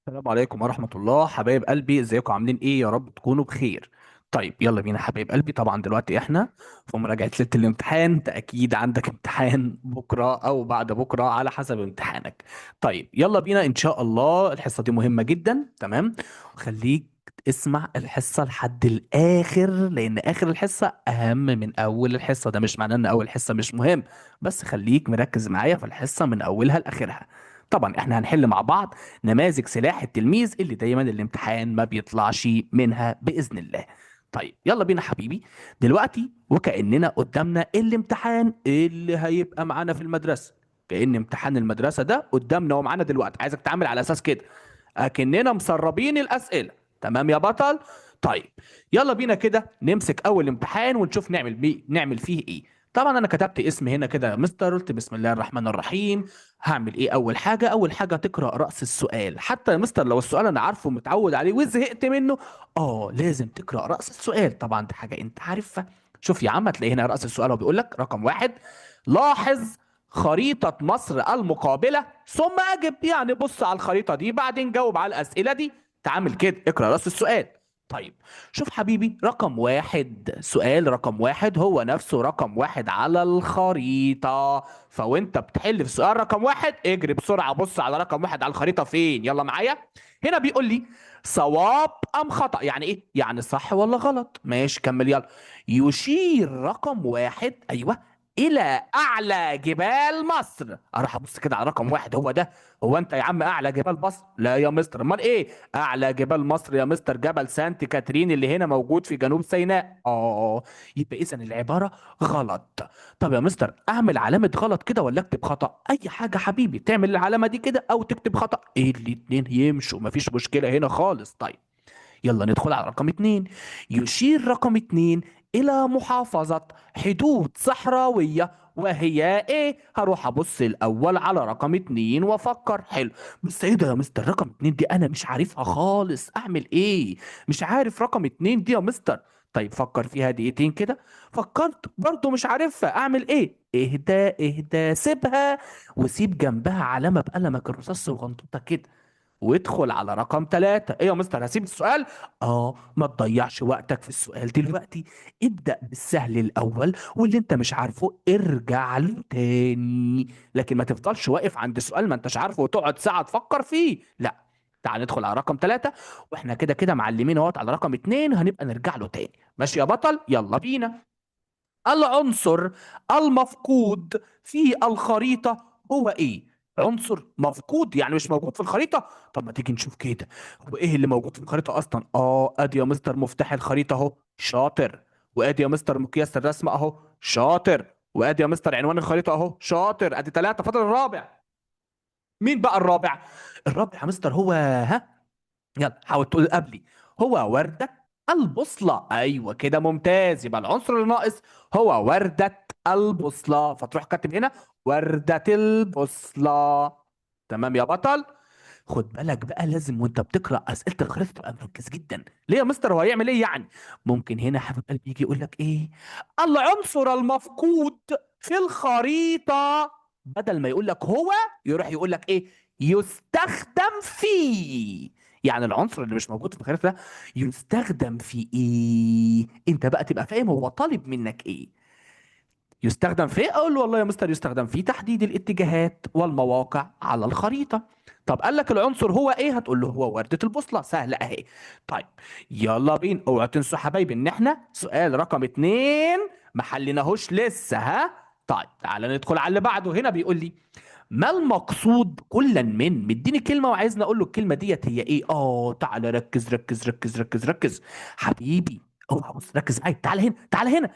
السلام عليكم ورحمة الله حبايب قلبي، ازيكم عاملين ايه؟ يا رب تكونوا بخير. طيب يلا بينا حبايب قلبي. طبعا دلوقتي احنا في مراجعة ليلة الامتحان. انت اكيد عندك امتحان بكرة او بعد بكرة على حسب امتحانك. طيب يلا بينا ان شاء الله. الحصة دي مهمة جدا، تمام؟ وخليك اسمع الحصة لحد الآخر، لأن آخر الحصة أهم من أول الحصة. ده مش معناه إن أول حصة مش مهم، بس خليك مركز معايا في الحصة من أولها لآخرها. طبعا احنا هنحل مع بعض نماذج سلاح التلميذ اللي دايما الامتحان ما بيطلعش منها بإذن الله. طيب يلا بينا حبيبي. دلوقتي وكأننا قدامنا الامتحان اللي هيبقى معانا في المدرسة. كأن امتحان المدرسة ده قدامنا ومعانا دلوقتي. عايزك تعمل على أساس كده أكننا مسربين الأسئلة. تمام يا بطل؟ طيب يلا بينا كده نمسك أول امتحان ونشوف نعمل فيه إيه. طبعا أنا كتبت اسم هنا كده يا مستر، قلت بسم الله الرحمن الرحيم. هعمل ايه؟ اول حاجه تقرا راس السؤال. حتى يا مستر لو السؤال انا عارفه ومتعود عليه وزهقت منه، لازم تقرا راس السؤال. طبعا دي حاجه انت عارفها. شوف يا عم، هتلاقي هنا راس السؤال وبيقول لك رقم واحد: لاحظ خريطة مصر المقابلة ثم أجب. يعني بص على الخريطة دي بعدين جاوب على الأسئلة دي. تعمل كده، اقرأ رأس السؤال. طيب شوف حبيبي، رقم واحد، سؤال رقم واحد هو نفسه رقم واحد على الخريطة. فوانت بتحل في سؤال رقم واحد اجري بسرعة بص على رقم واحد على الخريطة فين. يلا معايا. هنا بيقول لي صواب أم خطأ. يعني ايه؟ يعني صح ولا غلط. ماشي كمل يلا. يشير رقم واحد، ايوه، الى اعلى جبال مصر. اروح ابص كده على رقم واحد، هو ده؟ هو انت يا عم اعلى جبال مصر؟ لا يا مستر، امال ايه اعلى جبال مصر يا مستر؟ جبل سانت كاترين اللي هنا موجود في جنوب سيناء. يبقى اذا العباره غلط. طب يا مستر اعمل علامه غلط كده ولا اكتب خطا؟ اي حاجه حبيبي، تعمل العلامه دي كده او تكتب خطا، ايه الاتنين يمشوا، مفيش مشكله هنا خالص. طيب يلا ندخل على رقم اتنين. يشير رقم اتنين إلى محافظة حدود صحراوية، وهي ايه؟ هروح ابص الاول على رقم اتنين وافكر. حلو. بس ايه ده يا مستر؟ رقم اتنين دي انا مش عارفها خالص، اعمل ايه؟ مش عارف رقم اتنين دي يا مستر. طيب فكر فيها دقيقتين كده. فكرت برضو مش عارفها، اعمل ايه؟ اهدى اهدى، سيبها وسيب جنبها علامة بقلمك الرصاص وغنطوطة كده، وادخل على رقم ثلاثة. ايه يا مستر هسيب السؤال؟ ما تضيعش وقتك في السؤال دلوقتي. ابدأ بالسهل الأول، واللي انت مش عارفه ارجع له تاني. لكن ما تفضلش واقف عند سؤال ما انتش عارفه وتقعد ساعة تفكر فيه، لا. تعال ندخل على رقم ثلاثة. واحنا كده كده معلمين اهوت على رقم اتنين، هنبقى نرجع له تاني. ماشي يا بطل؟ يلا بينا. العنصر المفقود في الخريطة هو ايه؟ عنصر مفقود يعني مش موجود في الخريطة. طب ما تيجي نشوف كده، هو ايه اللي موجود في الخريطة اصلا؟ ادي يا مستر مفتاح الخريطة اهو، شاطر. وادي يا مستر مقياس الرسم اهو، شاطر. وادي يا مستر عنوان الخريطة اهو، شاطر. ادي ثلاثة، فاضل الرابع. مين بقى الرابع؟ الرابع يا مستر هو، يلا حاول تقول قبلي. هو وردة البوصلة. أيوة كده ممتاز. يبقى العنصر اللي ناقص هو وردة البوصلة، فتروح كاتب هنا وردة البوصلة. تمام يا بطل. خد بالك بقى، لازم وانت بتقرا اسئله الخريطه تبقى مركز جدا. ليه يا مستر؟ هو هيعمل ايه يعني؟ ممكن هنا حبيب قلبي يجي يقول لك ايه؟ العنصر المفقود في الخريطه، بدل ما يقول لك هو يروح يقول لك ايه؟ يستخدم فيه. يعني العنصر اللي مش موجود في الخريطه ده يستخدم في ايه؟ انت بقى تبقى فاهم هو طالب منك ايه. يستخدم في إيه؟ اقول له والله يا مستر يستخدم في تحديد الاتجاهات والمواقع على الخريطة. طب قال لك العنصر هو ايه؟ هتقول له هو وردة البوصلة. سهلة اهي. طيب يلا بينا. اوعوا تنسوا حبايبي ان احنا سؤال رقم اتنين ما حليناهوش لسه، ها؟ طيب تعالى ندخل على اللي بعده. هنا بيقول لي ما المقصود كلا من، مديني كلمة وعايزني اقول له الكلمة ديت هي ايه. تعالى ركز ركز ركز ركز ركز حبيبي. اوعى بص، ركز معايا. تعالى هنا تعالى هنا.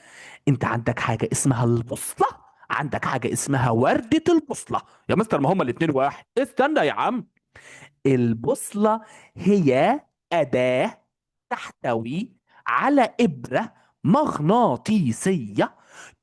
انت عندك حاجة اسمها البوصلة، عندك حاجة اسمها وردة البوصلة. يا مستر ما هما الاتنين واحد. استنى يا عم. البوصلة هي أداة تحتوي على إبرة مغناطيسية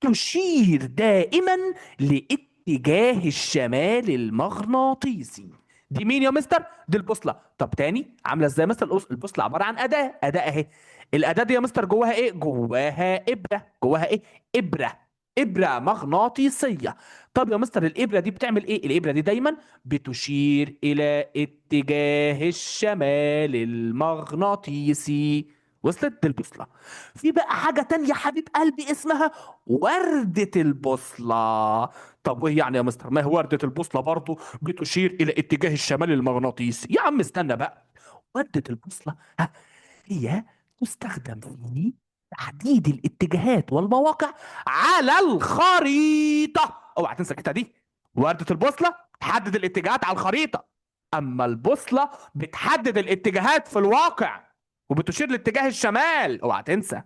تشير دائما لاتجاه الشمال المغناطيسي. دي مين يا مستر؟ دي البوصلة. طب تاني عاملة ازاي يا مستر؟ البوصلة عبارة عن أداة اهي. الأداة دي يا مستر جواها ايه؟ جواها إبرة. جواها ايه؟ إبرة. إبرة مغناطيسية. طب يا مستر الإبرة دي بتعمل إيه؟ الإبرة دي دايما بتشير إلى اتجاه الشمال المغناطيسي. وصلت البوصلة. في بقى حاجة تانية حبيب قلبي اسمها وردة البوصلة. طب وإيه يعني يا مستر؟ ما هي وردة البوصلة برضو بتشير إلى اتجاه الشمال المغناطيسي. يا عم استنى بقى. وردة البوصلة هي تستخدم في تحديد الاتجاهات والمواقع على الخريطة. اوعى تنسى الحتة دي. وردة البوصلة تحدد الاتجاهات على الخريطة، اما البوصلة بتحدد الاتجاهات في الواقع وبتشير لاتجاه الشمال. اوعى تنسى.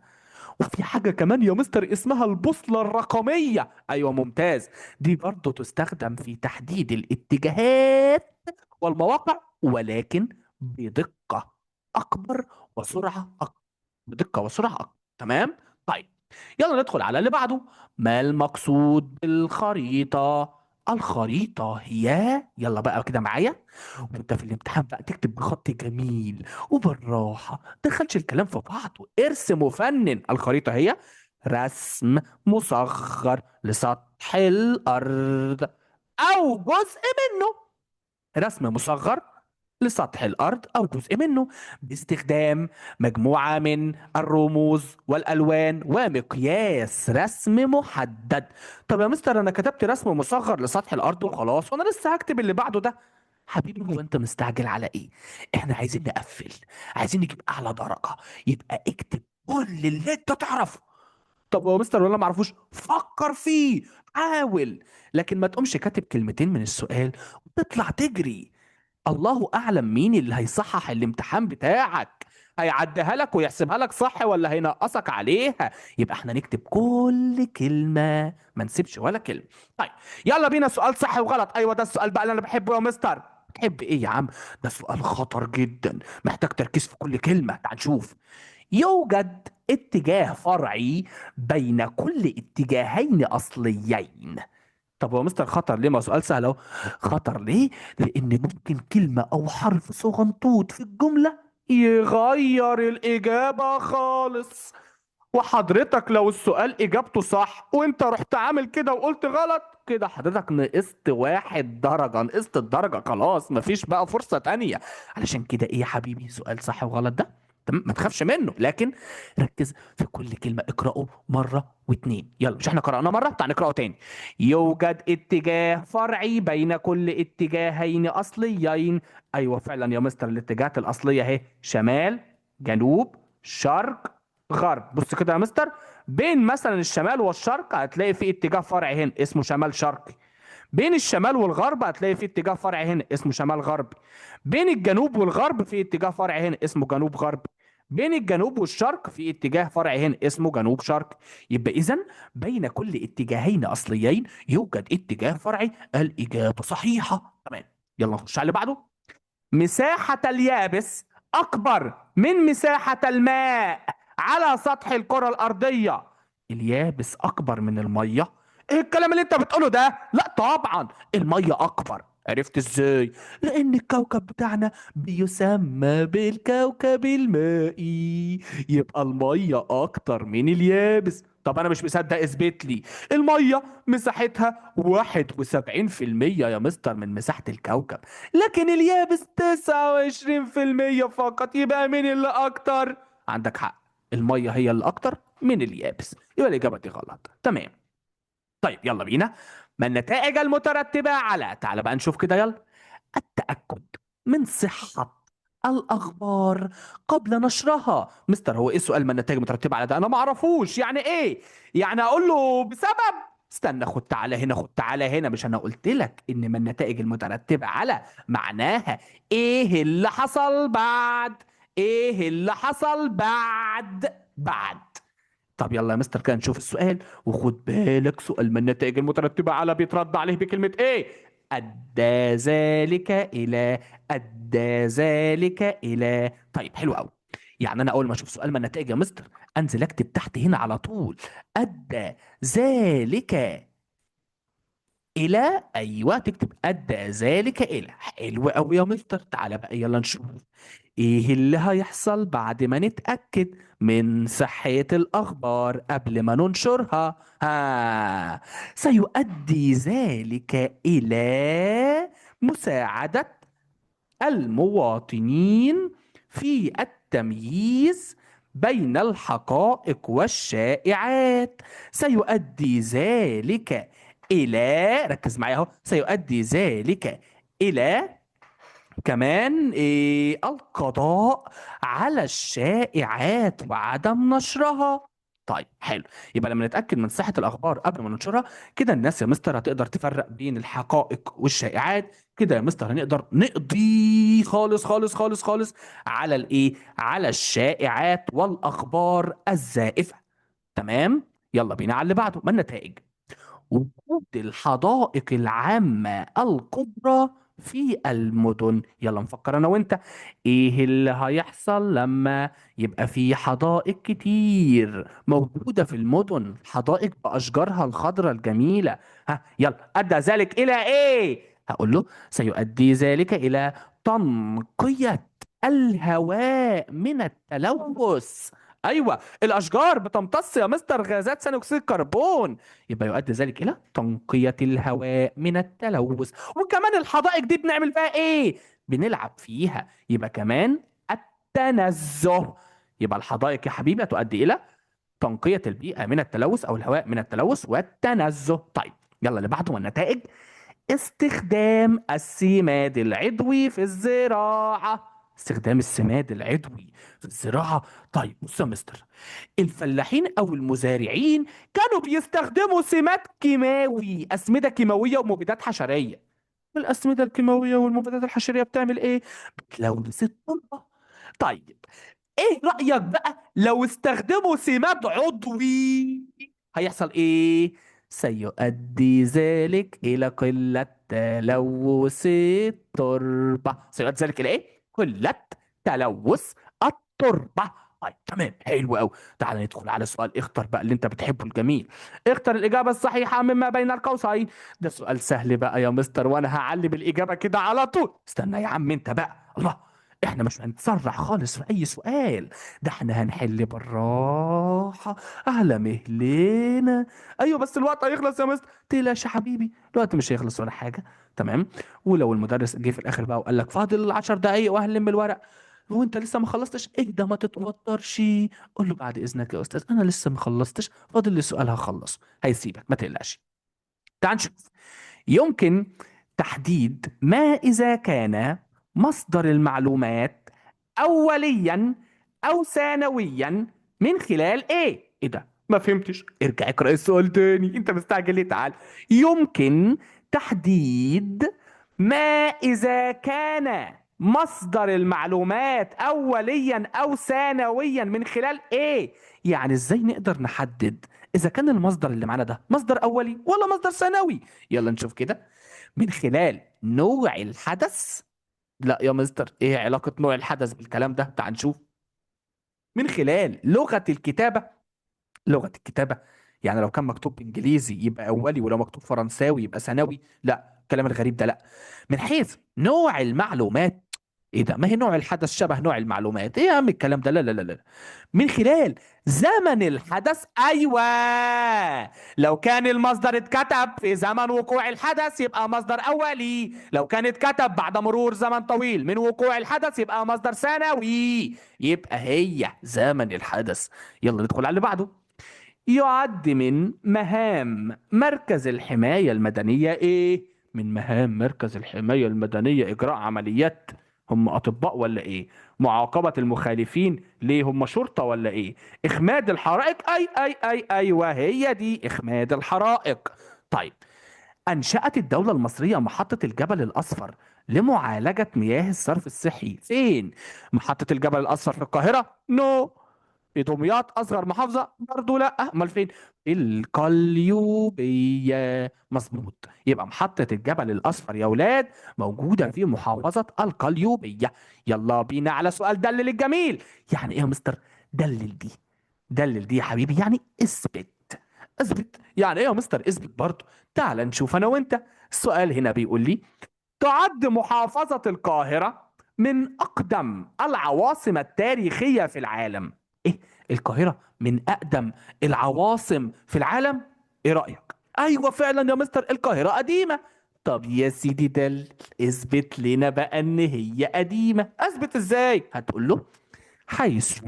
وفي حاجة كمان يا مستر اسمها البوصلة الرقمية. ايوه ممتاز. دي برضه تستخدم في تحديد الاتجاهات والمواقع، ولكن بدقة اكبر وسرعة اكبر. بدقة وسرعة اكبر. تمام. طيب يلا ندخل على اللي بعده. ما المقصود بالخريطة؟ الخريطة هي، يلا بقى كده معايا وانت في الامتحان بقى تكتب بخط جميل وبالراحة، تدخلش الكلام في بعضه، ارسم وفنن. الخريطة هي رسم مصغر لسطح الأرض أو جزء منه. رسم مصغر لسطح الأرض أو جزء منه باستخدام مجموعة من الرموز والألوان ومقياس رسم محدد. طب يا مستر أنا كتبت رسم مصغر لسطح الأرض وخلاص، وأنا لسه هكتب اللي بعده ده. حبيبي هو أنت مستعجل على إيه؟ إحنا عايزين نقفل، عايزين نجيب أعلى درجة. يبقى اكتب كل اللي أنت تعرفه. طب هو مستر ولا ما اعرفوش؟ فكر فيه، حاول، لكن ما تقومش كاتب كلمتين من السؤال وتطلع تجري. الله اعلم مين اللي هيصحح الامتحان بتاعك، هيعديها لك ويحسبها لك صح ولا هينقصك عليها. يبقى احنا نكتب كل كلمة، ما نسيبش ولا كلمة. طيب يلا بينا. سؤال صح وغلط. ايوه ده السؤال بقى اللي انا بحبه يا مستر. بتحب ايه يا عم؟ ده سؤال خطر جدا، محتاج تركيز في كل كلمة. تعال نشوف. يوجد اتجاه فرعي بين كل اتجاهين اصليين. طب هو مستر خطر ليه؟ ما هو سؤال سهل اهو. خطر ليه؟ لان ممكن كلمة او حرف صغنطوط في الجملة يغير الاجابة خالص. وحضرتك لو السؤال اجابته صح وانت رحت عامل كده وقلت غلط، كده حضرتك نقصت 1 درجة، نقصت الدرجة خلاص، مفيش بقى فرصة تانية. علشان كده ايه يا حبيبي؟ سؤال صح وغلط ده تمام، ما تخافش منه، لكن ركز في كل كلمة. اقرأه مرة واتنين. يلا مش احنا قرأناه مرة؟ تعال نقرأه تاني. يوجد اتجاه فرعي بين كل اتجاهين أصليين. ايوه فعلا يا مستر، الاتجاهات الأصلية اهي: شمال، جنوب، شرق، غرب. بص كده يا مستر، بين مثلا الشمال والشرق هتلاقي في اتجاه فرعي هنا اسمه شمال شرقي. بين الشمال والغرب هتلاقي في اتجاه فرعي هنا اسمه شمال غربي. بين الجنوب والغرب في اتجاه فرعي هنا اسمه جنوب غربي. بين الجنوب والشرق في اتجاه فرعي هنا اسمه جنوب شرقي. يبقى اذا بين كل اتجاهين اصليين يوجد اتجاه فرعي. الاجابه صحيحه. تمام. يلا نخش على اللي بعده. مساحة اليابس أكبر من مساحة الماء على سطح الكرة الأرضية. اليابس أكبر من المية؟ إيه الكلام اللي أنت بتقوله ده؟ لا طبعا المية أكبر. عرفت إزاي؟ لأن الكوكب بتاعنا بيسمى بالكوكب المائي، يبقى المية أكتر من اليابس. طب أنا مش مصدق، اثبت لي. المية مساحتها 71% يا مستر من مساحة الكوكب، لكن اليابس 29% فقط. يبقى مين اللي اكتر؟ عندك حق، المية هي اللي اكتر من اليابس. يبقى الاجابة دي غلط. تمام. طيب يلا بينا. ما النتائج المترتبة على، تعال بقى نشوف كده يلا. التأكد من صحة الأخبار قبل نشرها. مستر هو إيه السؤال ما النتائج المترتبة على ده؟ أنا ما أعرفوش يعني إيه. يعني أقول له بسبب؟ استنى، خد تعالى هنا، خد تعالى هنا. مش أنا قلت لك إن ما النتائج المترتبة على معناها إيه اللي حصل بعد؟ إيه اللي حصل بعد. طب يلا يا مستر كده نشوف السؤال. وخد بالك، سؤال ما النتائج المترتبة على بيترد عليه بكلمة ايه؟ أدى ذلك إلى. أدى ذلك إلى. طيب حلو قوي. يعني أنا أول ما أشوف سؤال ما النتائج يا مستر أنزل أكتب تحت هنا على طول: أدى ذلك إلى، أيوه، تكتب أدى ذلك إلى. حلو أوي يا مستر. تعالى بقى يلا نشوف إيه اللي هيحصل بعد ما نتأكد من صحة الأخبار قبل ما ننشرها. سيؤدي ذلك إلى مساعدة المواطنين في التمييز بين الحقائق والشائعات. سيؤدي ذلك إلى، ركز معايا أهو، سيؤدي ذلك إلى كمان القضاء على الشائعات وعدم نشرها. طيب حلو. يبقى لما نتأكد من صحة الأخبار قبل ما ننشرها، كده الناس يا مستر هتقدر تفرق بين الحقائق والشائعات. كده يا مستر هنقدر نقضي خالص خالص خالص خالص على على الشائعات والأخبار الزائفة. تمام. يلا بينا على اللي بعده. ما النتائج؟ وجود الحدائق العامة الكبرى في المدن. يلا نفكر انا وانت، ايه اللي هيحصل لما يبقى في حدائق كتير موجودة في المدن، حدائق بأشجارها الخضراء الجميلة؟ ها يلا، أدى ذلك إلى ايه؟ هقول له سيؤدي ذلك إلى تنقية الهواء من التلوث. ايوه، الاشجار بتمتص يا مستر غازات ثاني اكسيد الكربون، يبقى يؤدي ذلك الى تنقية الهواء من التلوث. وكمان الحدائق دي بنعمل فيها ايه؟ بنلعب فيها. يبقى كمان التنزه. يبقى الحدائق يا حبيبي هتؤدي الى تنقية البيئة من التلوث او الهواء من التلوث والتنزه. طيب يلا اللي بعده. والنتائج؟ استخدام السماد العضوي في الزراعة. استخدام السماد العضوي في الزراعة. طيب بص يا مستر، الفلاحين او المزارعين كانوا بيستخدموا سماد كيماوي، اسمده كيماويه ومبيدات حشريه. الاسمده الكيماويه والمبيدات الحشريه بتعمل ايه؟ بتلوث التربه. طيب ايه رايك بقى لو استخدموا سماد عضوي؟ هيحصل ايه؟ سيؤدي ذلك الى قله تلوث التربه. سيؤدي ذلك الى ايه؟ قله تلوث التربه. طيب تمام، حلو قوي. تعال ندخل على سؤال. اختر بقى اللي انت بتحبه الجميل. اختر الاجابه الصحيحه مما بين القوسين. ده سؤال سهل بقى يا مستر، وانا هعلي بالاجابه كده على طول. استنى يا عم انت بقى، الله، احنا مش هنتسرع خالص في اي سؤال. ده احنا هنحل بالراحه على مهلنا. ايوه بس الوقت هيخلص يا مستر. تقلقش يا حبيبي، الوقت مش هيخلص ولا حاجه. تمام. ولو المدرس جه في الاخر بقى وقال لك فاضل 10 دقايق وهنلم الورق وانت لسه ما خلصتش، اهدى ما تتوترش. قول له بعد اذنك يا استاذ انا لسه ما خلصتش، فاضل لي سؤال هخلص. هيسيبك ما تقلقش. تعال نشوف. يمكن تحديد ما إذا كان مصدر المعلومات أوليا أو ثانويا من خلال إيه؟ إيه ده؟ ما فهمتش، ارجع اقرأ السؤال تاني، أنت مستعجل ليه؟ تعال. يمكن تحديد ما إذا كان مصدر المعلومات أوليا أو ثانويا من خلال إيه؟ يعني إزاي نقدر نحدد إذا كان المصدر اللي معانا ده مصدر أولي ولا مصدر ثانوي؟ يلا نشوف كده. من خلال نوع الحدث. لا يا مستر، ايه علاقة نوع الحدث بالكلام ده؟ تعال نشوف. من خلال لغة الكتابة. لغة الكتابة يعني لو كان مكتوب انجليزي يبقى اولي، ولو مكتوب فرنساوي يبقى ثانوي. لا الكلام الغريب ده لا. من حيث نوع المعلومات. ايه ده؟ ما هي نوع الحدث شبه نوع المعلومات. ايه يا عم الكلام ده؟ لا لا لا لا. من خلال زمن الحدث. ايوه، لو كان المصدر اتكتب في زمن وقوع الحدث يبقى مصدر اولي، لو كان اتكتب بعد مرور زمن طويل من وقوع الحدث يبقى مصدر ثانوي. يبقى هي زمن الحدث. يلا ندخل على اللي بعده. يعد من مهام مركز الحماية المدنية ايه؟ من مهام مركز الحماية المدنية اجراء عمليات. هم اطباء ولا ايه؟ معاقبة المخالفين ليه؟ هم شرطة ولا ايه؟ اخماد الحرائق. ايوه هي دي اخماد الحرائق. طيب، انشأت الدولة المصرية محطة الجبل الاصفر لمعالجة مياه الصرف الصحي فين؟ محطة الجبل الاصفر في القاهرة؟ نو. في دمياط اصغر محافظه؟ برضه لا. امال فين؟ القليوبيه. مظبوط. يبقى محطه الجبل الاصفر يا ولاد موجوده في محافظه القليوبيه. يلا بينا على سؤال دلل الجميل. يعني ايه يا مستر دلل دي؟ دلل دي يا حبيبي يعني اثبت. اثبت يعني ايه يا مستر؟ اثبت برضه. تعال نشوف انا وانت. السؤال هنا بيقول لي تعد محافظة القاهرة من أقدم العواصم التاريخية في العالم. إيه؟ القاهرة من أقدم العواصم في العالم؟ إيه رأيك؟ أيوة فعلا يا مستر، القاهرة قديمة. طب يا سيدي دل، اثبت لنا بقى إن هي قديمة. أثبت إزاي؟ هتقول له حيث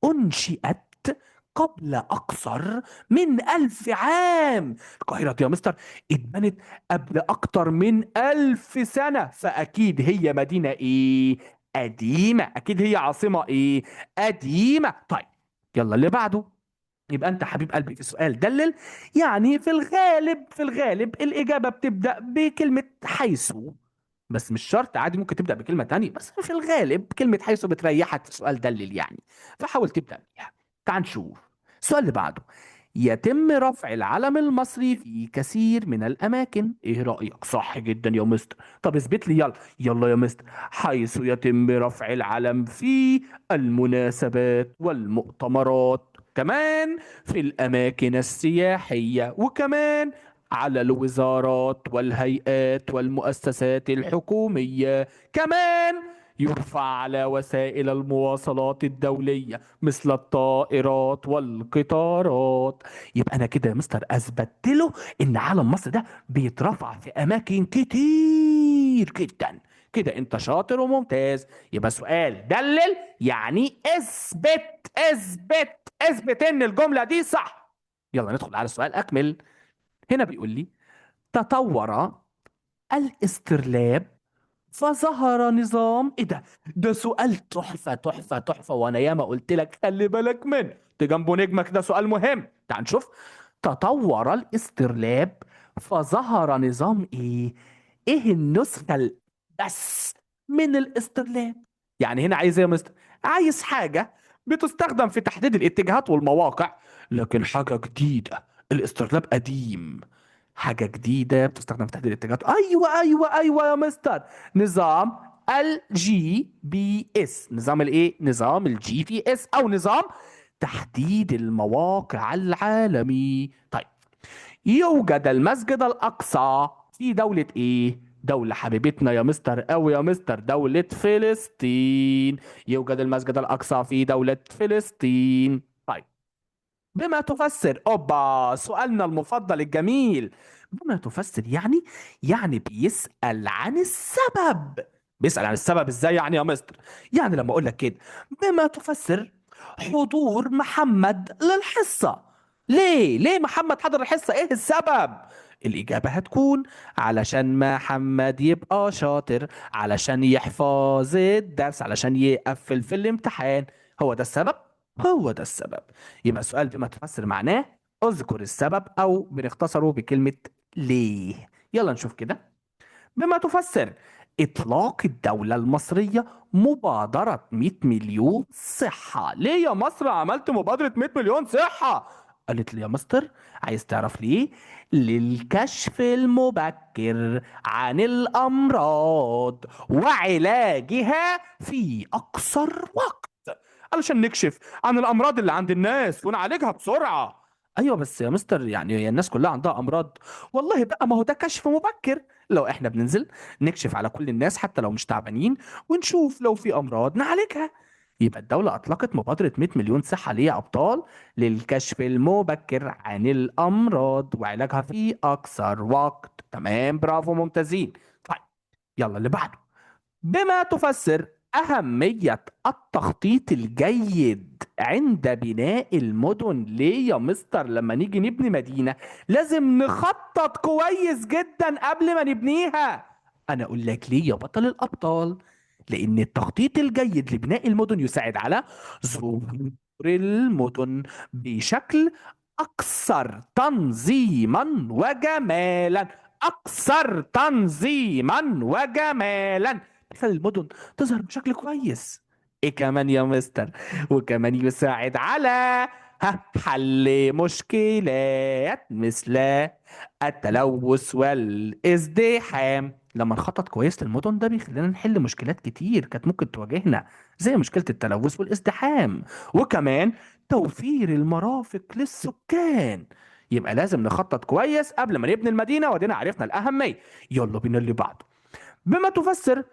أنشئت قبل أكثر من 1000 عام. القاهرة دي يا مستر اتبنت قبل أكتر من 1000 سنة، فأكيد هي مدينة إيه؟ قديمة. أكيد هي عاصمة إيه؟ قديمة. طيب يلا اللي بعده. يبقى أنت حبيب قلبي في سؤال دلل، يعني في الغالب الإجابة بتبدأ بكلمة حيث. بس مش شرط، عادي ممكن تبدأ بكلمة تانية، بس في الغالب كلمة حيث بتريحك في سؤال دلل يعني. فحاول تبدأ بيها. تعال نشوف السؤال اللي بعده. يتم رفع العلم المصري في كثير من الأماكن. إيه رأيك؟ صح جدا يا مستر. طب اثبت لي يلا. يلا يا مستر. حيث يتم رفع العلم في المناسبات والمؤتمرات، كمان في الأماكن السياحية، وكمان على الوزارات والهيئات والمؤسسات الحكومية، كمان يرفع على وسائل المواصلات الدولية مثل الطائرات والقطارات. يبقى أنا كده يا مستر أثبت له إن علم مصر ده بيترفع في أماكن كتير جدا. كده أنت شاطر وممتاز. يبقى سؤال دلل يعني اثبت اثبت اثبت إن الجملة دي صح. يلا ندخل على السؤال أكمل. هنا بيقول لي تطور الاسترلاب فظهر نظام. ايه ده؟ ده سؤال تحفة تحفة تحفة، وانا ياما قلت لك خلي بالك منه. جنبه نجمك، ده سؤال مهم. تعال نشوف. تطور الاسترلاب فظهر نظام ايه؟ ايه النسخة بس من الاسترلاب؟ يعني هنا عايز ايه يا مستر؟ عايز حاجة بتستخدم في تحديد الاتجاهات والمواقع، لكن حاجة جديدة. الاسترلاب قديم، حاجة جديدة بتستخدم في تحديد الاتجاهات. ايوه ايوه ايوه يا مستر. نظام الجي بي اس. نظام الايه؟ نظام الجي بي اس، او نظام تحديد المواقع العالمي. طيب يوجد المسجد الأقصى في دولة إيه؟ دولة حبيبتنا يا مستر أو يا مستر، دولة فلسطين. يوجد المسجد الأقصى في دولة فلسطين. طيب بما تفسر، أوبا سؤالنا المفضل الجميل. بما تفسر يعني بيسأل عن السبب. بيسأل عن السبب ازاي يعني يا مستر؟ يعني لما اقول لك كده بما تفسر حضور محمد للحصة. ليه محمد حضر الحصة؟ ايه السبب؟ الإجابة هتكون علشان محمد يبقى شاطر، علشان يحفظ الدرس، علشان يقفل في الامتحان. هو ده السبب. هو ده السبب. يبقى السؤال بما تفسر معناه اذكر السبب، او بنختصره بكلمة ليه. يلا نشوف كده. بما تفسر إطلاق الدولة المصرية مبادرة 100 مليون صحة. ليه يا مصر عملت مبادرة 100 مليون صحة؟ قالت لي يا مستر عايز تعرف ليه؟ للكشف المبكر عن الأمراض وعلاجها في أقصر وقت. علشان نكشف عن الأمراض اللي عند الناس ونعالجها بسرعة. ايوه بس يا مستر، يعني هي الناس كلها عندها امراض؟ والله بقى ما هو ده كشف مبكر. لو احنا بننزل نكشف على كل الناس حتى لو مش تعبانين، ونشوف لو في امراض نعالجها. يبقى الدولة اطلقت مبادرة 100 مليون صحة ليه يا ابطال؟ للكشف المبكر عن الامراض وعلاجها في اقصر وقت. تمام، برافو، ممتازين. طيب يلا اللي بعده. بما تفسر أهمية التخطيط الجيد عند بناء المدن. ليه يا مستر لما نيجي نبني مدينة لازم نخطط كويس جدا قبل ما نبنيها؟ أنا أقول لك ليه يا بطل الأبطال. لأن التخطيط الجيد لبناء المدن يساعد على ظهور المدن بشكل أكثر تنظيما وجمالا. أكثر تنظيما وجمالا بيخلي المدن تظهر بشكل كويس. ايه كمان يا مستر؟ وكمان يساعد على حل مشكلات مثل التلوث والازدحام. لما نخطط كويس للمدن ده بيخلينا نحل مشكلات كتير كانت ممكن تواجهنا، زي مشكلة التلوث والازدحام، وكمان توفير المرافق للسكان. يبقى لازم نخطط كويس قبل ما نبني المدينة، ودينا عرفنا الأهمية. يلا بينا اللي بعده. بما تفسر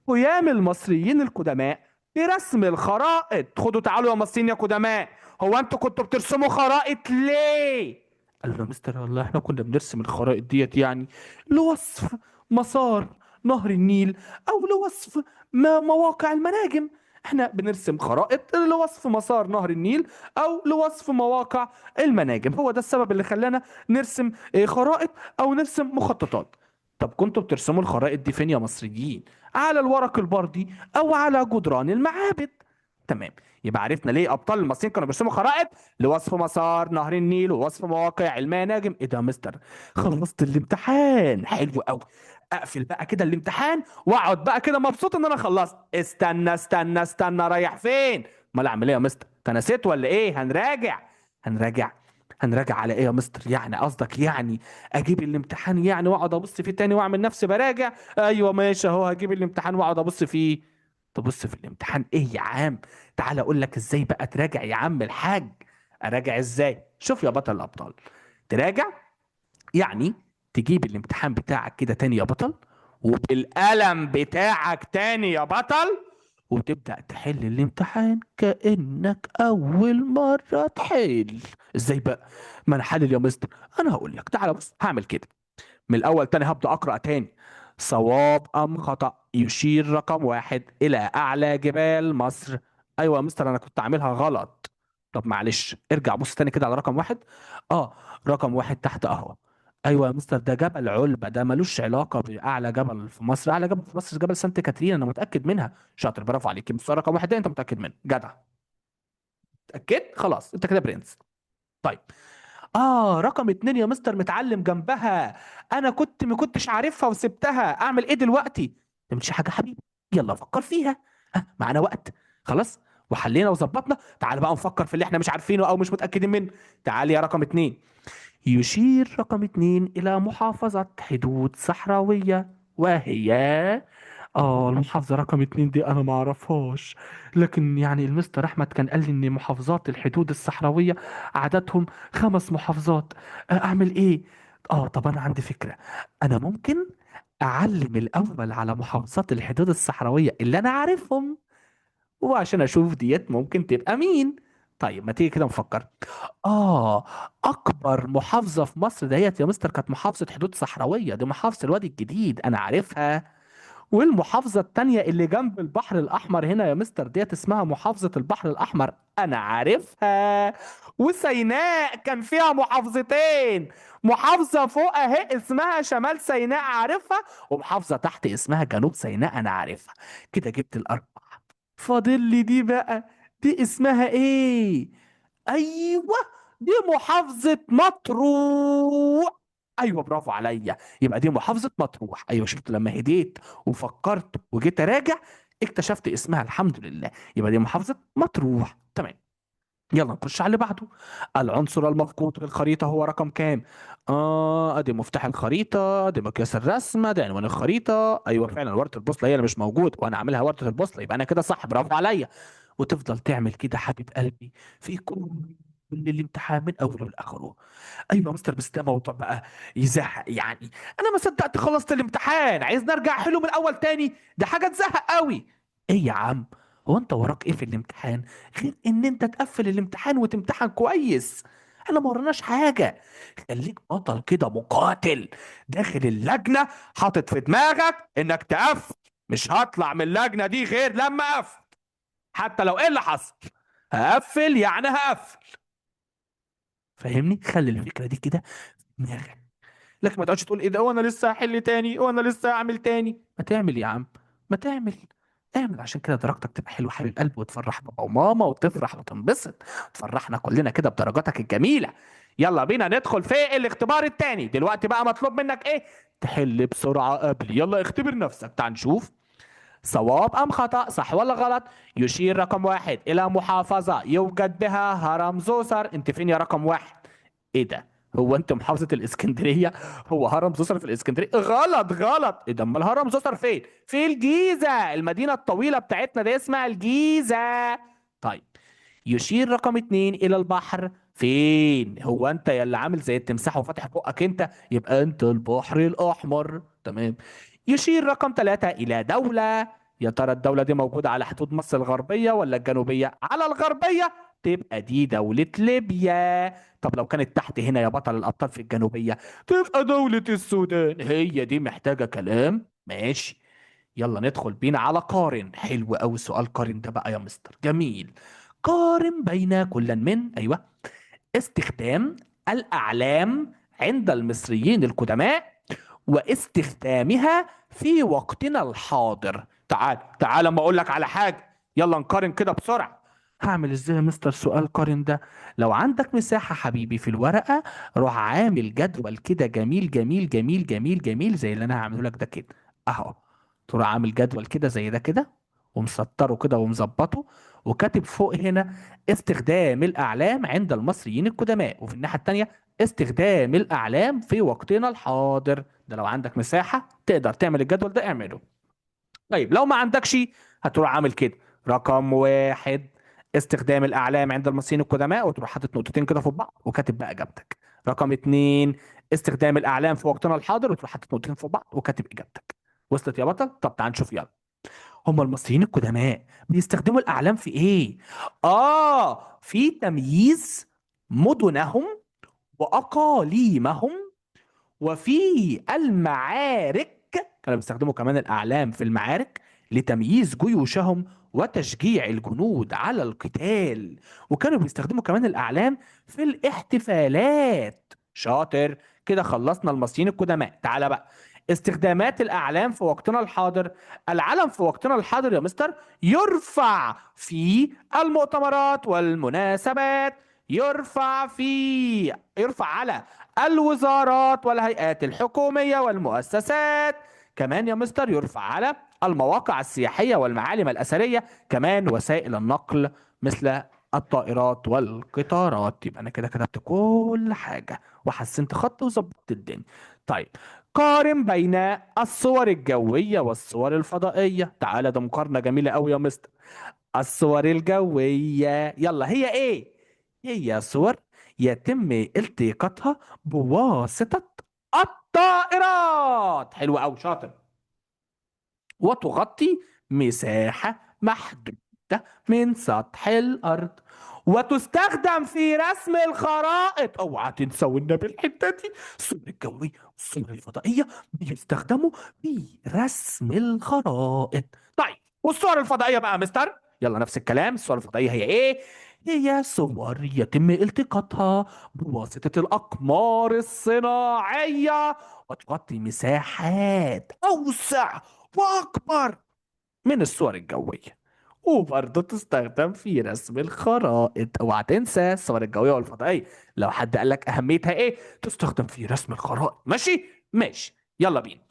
قيام المصريين القدماء برسم الخرائط. خدوا تعالوا يا مصريين يا قدماء، هو انتوا كنتوا بترسموا خرائط ليه؟ قال له يا مستر والله احنا كنا بنرسم الخرائط ديت يعني لوصف مسار نهر النيل، او لوصف مواقع المناجم. احنا بنرسم خرائط لوصف مسار نهر النيل او لوصف مواقع المناجم، هو ده السبب اللي خلانا نرسم خرائط او نرسم مخططات. طب كنتوا بترسموا الخرائط دي فين يا مصريين؟ على الورق البردي او على جدران المعابد. تمام. يبقى عرفنا ليه ابطال المصريين كانوا بيرسموا خرائط لوصف مسار نهر النيل ووصف مواقع المناجم. ايه ده يا مستر؟ خلصت الامتحان، حلو قوي. اقفل بقى كده الامتحان واقعد بقى كده مبسوط ان انا خلصت. استنى استنى استنى، رايح فين؟ امال اعمل ايه يا مستر؟ انت نسيت ولا ايه؟ هنراجع هنراجع على ايه يا مستر؟ يعني قصدك يعني اجيب الامتحان يعني واقعد ابص فيه تاني واعمل نفسي براجع؟ ايوه ماشي اهو، هجيب الامتحان واقعد ابص فيه. تبص في الامتحان ايه يا عم؟ تعال اقول لك ازاي بقى تراجع يا عم الحاج. اراجع ازاي؟ شوف يا بطل الابطال، تراجع يعني تجيب الامتحان بتاعك كده تاني يا بطل، وبالقلم بتاعك تاني يا بطل، وتبدأ تحل الامتحان كأنك أول مرة تحل. ازاي بقى؟ ما انا حلل يا مستر. انا هقول لك، تعالى بص هعمل كده من الأول تاني، هبدأ أقرأ تاني. صواب أم خطأ؟ يشير رقم واحد إلى أعلى جبال مصر. أيوة يا مستر أنا كنت عاملها غلط. طب معلش ارجع بص تاني كده على رقم واحد. اه، رقم واحد تحت أهو. أيوة يا مستر ده جبل علبة، ده ملوش علاقة بأعلى جبل في مصر. أعلى جبل في مصر جبل سانت كاترين، أنا متأكد منها. شاطر، برافو عليك. بس رقم واحد ده أنت متأكد منه، جدع. اتأكدت؟ خلاص أنت كده برنس. طيب. رقم اتنين يا مستر متعلم جنبها. انا ما كنتش عارفها وسبتها، اعمل ايه دلوقتي؟ ده مش حاجة حبيبي، يلا فكر فيها. معانا وقت. خلاص، وحلينا وظبطنا. تعال بقى نفكر في اللي احنا مش عارفينه او مش متأكدين منه. تعال يا رقم اتنين. يشير رقم اتنين إلى محافظة حدود صحراوية، وهي المحافظة رقم اتنين دي أنا ما أعرفهاش، لكن يعني المستر أحمد كان قال لي إن محافظات الحدود الصحراوية عددهم 5 محافظات. أعمل إيه؟ طب أنا عندي فكرة. أنا ممكن أعلم الأول على محافظات الحدود الصحراوية اللي أنا عارفهم، وعشان أشوف ديت ممكن تبقى مين. طيب ما تيجي كده نفكر. آه أكبر محافظة في مصر ديت يا مستر كانت محافظة حدود صحراوية، دي محافظة الوادي الجديد أنا عارفها. والمحافظة التانية اللي جنب البحر الأحمر هنا يا مستر ديت اسمها محافظة البحر الأحمر، أنا عارفها. وسيناء كان فيها محافظتين، محافظة فوق أهي اسمها شمال سيناء عارفها، ومحافظة تحت اسمها جنوب سيناء أنا عارفها. كده جبت الأربعة. فاضل لي دي بقى، دي اسمها إيه؟ أيوه، دي محافظة مطروح. ايوه برافو عليا، يبقى دي محافظه مطروح. ايوه شفت لما هديت وفكرت وجيت اراجع اكتشفت اسمها، الحمد لله. يبقى دي محافظه مطروح. تمام. يلا نخش على اللي بعده. العنصر المفقود في الخريطه هو رقم كام؟ ادي مفتاح الخريطه، دي مقياس الرسمه، دي عنوان الخريطه. ايوه فعلا ورقه البوصله هي اللي مش موجود وانا عاملها ورقه البوصله، يبقى انا كده صح، برافو عليا. وتفضل تعمل كده حبيب قلبي في كل الامتحان من اوله لاخره. ايوه يا مستر، بس ده موضوع بقى يزهق يعني. انا ما صدقت خلصت الامتحان، عايز نرجع حلو من الاول تاني؟ ده حاجه تزهق قوي. ايه يا عم؟ هو انت وراك ايه في الامتحان غير ان انت تقفل الامتحان وتمتحن كويس؟ احنا ما وراناش حاجه. خليك بطل كده مقاتل، داخل اللجنه حاطط في دماغك انك تقفل. مش هطلع من اللجنه دي غير لما اقفل، حتى لو ايه اللي حصل. هقفل يعني هقفل. فاهمني؟ خلي الفكره دي كده في دماغك، لكن ما تقعدش تقول ايه ده وانا لسه هحل تاني وانا لسه هعمل تاني. ما تعمل يا عم، ما تعمل. اعمل عشان كده درجتك تبقى حلوه حبيب قلب، وتفرح بابا وماما وتفرح وتنبسط، وتفرحنا كلنا كده بدرجاتك الجميله. يلا بينا ندخل في الاختبار التاني. دلوقتي بقى مطلوب منك ايه؟ تحل بسرعه قبل. يلا اختبر نفسك، تعال نشوف صواب أم خطأ، صح ولا غلط. يشير رقم واحد إلى محافظة يوجد بها هرم زوسر. أنت فين يا رقم واحد؟ إيه ده؟ هو أنت محافظة الإسكندرية؟ هو هرم زوسر في الإسكندرية؟ غلط غلط. إيه ده؟ أمال هرم زوسر فين؟ في الجيزة، المدينة الطويلة بتاعتنا دي اسمها الجيزة. طيب. يشير رقم اتنين إلى البحر فين هو انت يا اللي عامل زي التمساح وفاتح بقك انت؟ يبقى انت البحر الاحمر. تمام. يشير رقم ثلاثة الى دولة. يا ترى الدولة دي موجودة على حدود مصر الغربية ولا الجنوبية؟ على الغربية، تبقى دي دولة ليبيا. طب لو كانت تحت هنا يا بطل الابطال في الجنوبية، تبقى دولة السودان. هي دي محتاجة كلام؟ ماشي. يلا ندخل بينا على قارن. حلو قوي سؤال قارن ده بقى يا مستر، جميل. قارن بين كل من، ايوه، استخدام الأعلام عند المصريين القدماء واستخدامها في وقتنا الحاضر. تعال تعال اما اقول لك على حاجة. يلا نقارن كده بسرعة. هعمل ازاي يا مستر سؤال قارن ده؟ لو عندك مساحة حبيبي في الورقة، روح عامل جدول كده جميل جميل جميل جميل جميل زي اللي انا هعمله لك ده كده اهو. تروح عامل جدول كده زي ده كده، ومسطره كده ومظبطه، وكاتب فوق هنا استخدام الأعلام عند المصريين القدماء، وفي الناحية التانية استخدام الأعلام في وقتنا الحاضر. ده لو عندك مساحة تقدر تعمل الجدول ده اعمله. طيب لو ما عندكش، هتروح عامل كده. رقم واحد، استخدام الأعلام عند المصريين القدماء، وتروح حاطط نقطتين كده في بعض وكاتب بقى إجابتك. رقم اتنين، استخدام الأعلام في وقتنا الحاضر، وتروح حاطط نقطتين في بعض وكاتب إجابتك. وصلت يا بطل؟ طب تعال نشوف يلا. هم المصريين القدماء بيستخدموا الأعلام في إيه؟ في تمييز مدنهم وأقاليمهم، وفي المعارك. كانوا بيستخدموا كمان الأعلام في المعارك لتمييز جيوشهم وتشجيع الجنود على القتال. وكانوا بيستخدموا كمان الأعلام في الاحتفالات. شاطر. كده خلصنا المصريين القدماء. تعالى بقى استخدامات الأعلام في وقتنا الحاضر. العلم في وقتنا الحاضر يا مستر يرفع في المؤتمرات والمناسبات، يرفع على الوزارات والهيئات الحكومية والمؤسسات. كمان يا مستر يرفع على المواقع السياحية والمعالم الأثرية، كمان وسائل النقل مثل الطائرات والقطارات. يبقى أنا كده كتبت كل حاجة وحسنت خط وظبطت الدنيا. طيب، قارن بين الصور الجوية والصور الفضائية. تعالى ده مقارنة جميلة قوي يا مستر. الصور الجوية يلا هي ايه؟ هي صور يتم التقاطها بواسطة الطائرات. حلو قوي، شاطر. وتغطي مساحة محدودة من سطح الأرض، وتستخدم في رسم الخرائط. اوعى تنسى والنبي الحتة دي، الصور الجوية والصور الفضائية بيستخدموا في رسم الخرائط. طيب والصور الفضائية بقى يا مستر؟ يلا نفس الكلام. الصور الفضائية هي ايه؟ هي صور يتم التقاطها بواسطة الأقمار الصناعية، وتغطي مساحات أوسع وأكبر من الصور الجوية، وبرضه تستخدم في رسم الخرائط. اوعى تنسى الصور الجوية والفضائية، لو حد قال لك أهميتها إيه، تستخدم في رسم الخرائط. ماشي؟ ماشي. يلا بينا.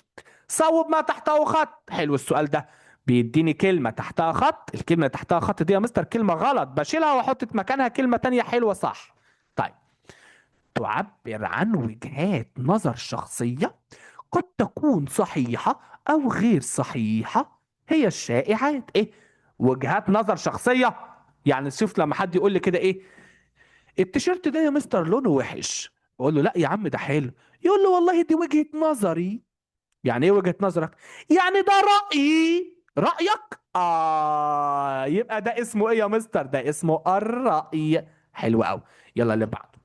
صوب ما تحته خط. حلو السؤال ده. بيديني كلمة تحتها خط، الكلمة اللي تحتها خط دي يا مستر كلمة غلط، بشيلها واحط مكانها كلمة تانية حلوة صح. طيب، تعبر عن وجهات نظر شخصية قد تكون صحيحة أو غير صحيحة. هي الشائعات إيه؟ وجهات نظر شخصية. يعني شوف لما حد يقول لي كده إيه، التيشيرت ده يا مستر لونه وحش، أقول له لا يا عم ده حلو، يقول له والله دي وجهة نظري. يعني إيه وجهة نظرك؟ يعني ده رأيي. رأيك؟ يبقى ده اسمه إيه يا مستر؟ ده اسمه الرأي. حلو أوي. يلا اللي بعده.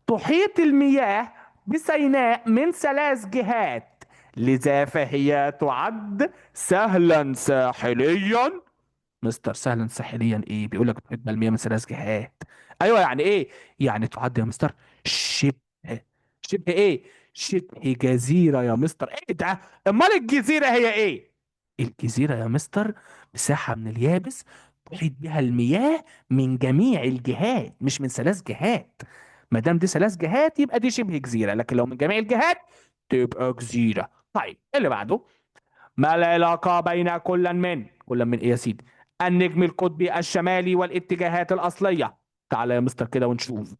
تحيط المياه بسيناء من ثلاث جهات، لذا فهي تعد سهلا ساحليا. مستر سهلا ساحليا ايه؟ بيقول لك تحيط المياه من ثلاث جهات. ايوه يعني ايه؟ يعني تعد يا مستر شبه. شبه ايه؟ شبه جزيرة يا مستر. ايه ده؟ امال الجزيرة هي ايه؟ الجزيرة يا مستر مساحة من اليابس تحيط بها المياه من جميع الجهات، مش من ثلاث جهات. ما دام دي ثلاث جهات يبقى دي شبه جزيرة، لكن لو من جميع الجهات تبقى جزيرة. طيب اللي بعده. ما العلاقة بين كل من ايه يا سيدي؟ النجم القطبي الشمالي والاتجاهات الأصلية. تعالى يا مستر كده ونشوف.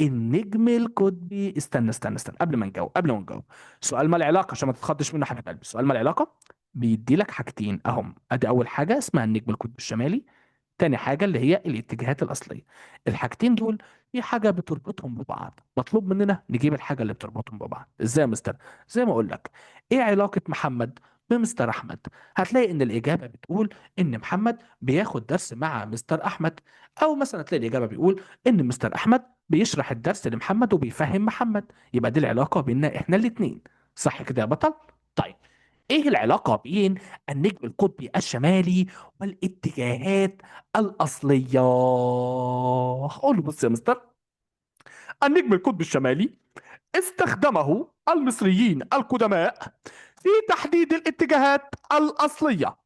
النجم القطبي، استنى قبل ما نجاوب. سؤال ما العلاقة عشان ما تتخضش منه حبيب قلبي. سؤال ما العلاقة بيدي لك حاجتين اهم. ادي اول حاجة اسمها النجم القطبي الشمالي، تاني حاجة اللي هي الاتجاهات الأصلية. الحاجتين دول في حاجة بتربطهم ببعض، مطلوب مننا نجيب الحاجة اللي بتربطهم ببعض. ازاي يا مستر؟ زي ما اقول لك، ايه علاقة محمد بمستر احمد؟ هتلاقي ان الاجابة بتقول ان محمد بياخد درس مع مستر احمد، او مثلا تلاقي الاجابة بيقول ان مستر احمد بيشرح الدرس لمحمد وبيفهم محمد. يبقى دي العلاقة بيننا احنا الاتنين. صح كده يا بطل؟ طيب، ايه العلاقة بين النجم القطبي الشمالي والاتجاهات الأصلية؟ هقول له بص يا مستر، النجم القطبي الشمالي استخدمه المصريين القدماء في تحديد الاتجاهات الأصلية،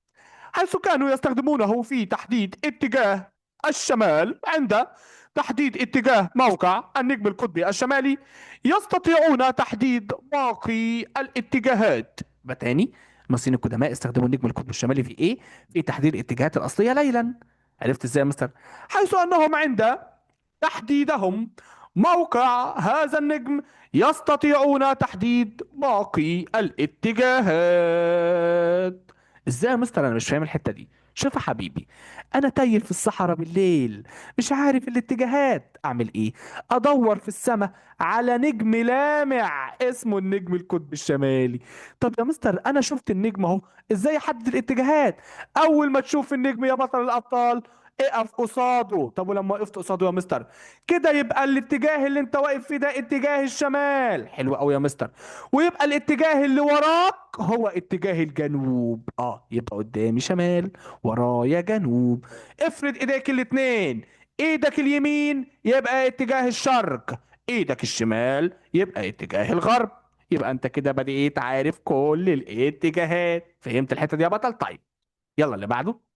حيث كانوا يستخدمونه في تحديد اتجاه الشمال. عند تحديد اتجاه موقع النجم القطبي الشمالي يستطيعون تحديد باقي الاتجاهات. بتاني، المصريين القدماء استخدموا النجم القطبي الشمالي في ايه؟ في تحديد الاتجاهات الأصلية ليلا. عرفت ازاي يا مستر؟ حيث انهم عند تحديدهم موقع هذا النجم يستطيعون تحديد باقي الاتجاهات. ازاي يا مستر؟ انا مش فاهم الحتة دي. شوف يا حبيبي، انا تايه في الصحراء بالليل، مش عارف الاتجاهات، اعمل ايه؟ ادور في السماء على نجم لامع اسمه النجم القطب الشمالي. طب يا مستر انا شفت النجم اهو، ازاي احدد الاتجاهات؟ اول ما تشوف النجم يا بطل الابطال اقف قصاده. طب ولما وقفت قصاده يا مستر، كده يبقى الاتجاه اللي انت واقف فيه ده اتجاه الشمال. حلو قوي يا مستر. ويبقى الاتجاه اللي وراك هو اتجاه الجنوب. يبقى قدامي شمال، ورايا جنوب. افرد ايديك الاتنين، ايدك اليمين يبقى اتجاه الشرق، ايدك الشمال يبقى اتجاه الغرب. يبقى انت كده بديت عارف كل الاتجاهات. فهمت الحتة دي يا بطل؟ طيب، يلا اللي بعده.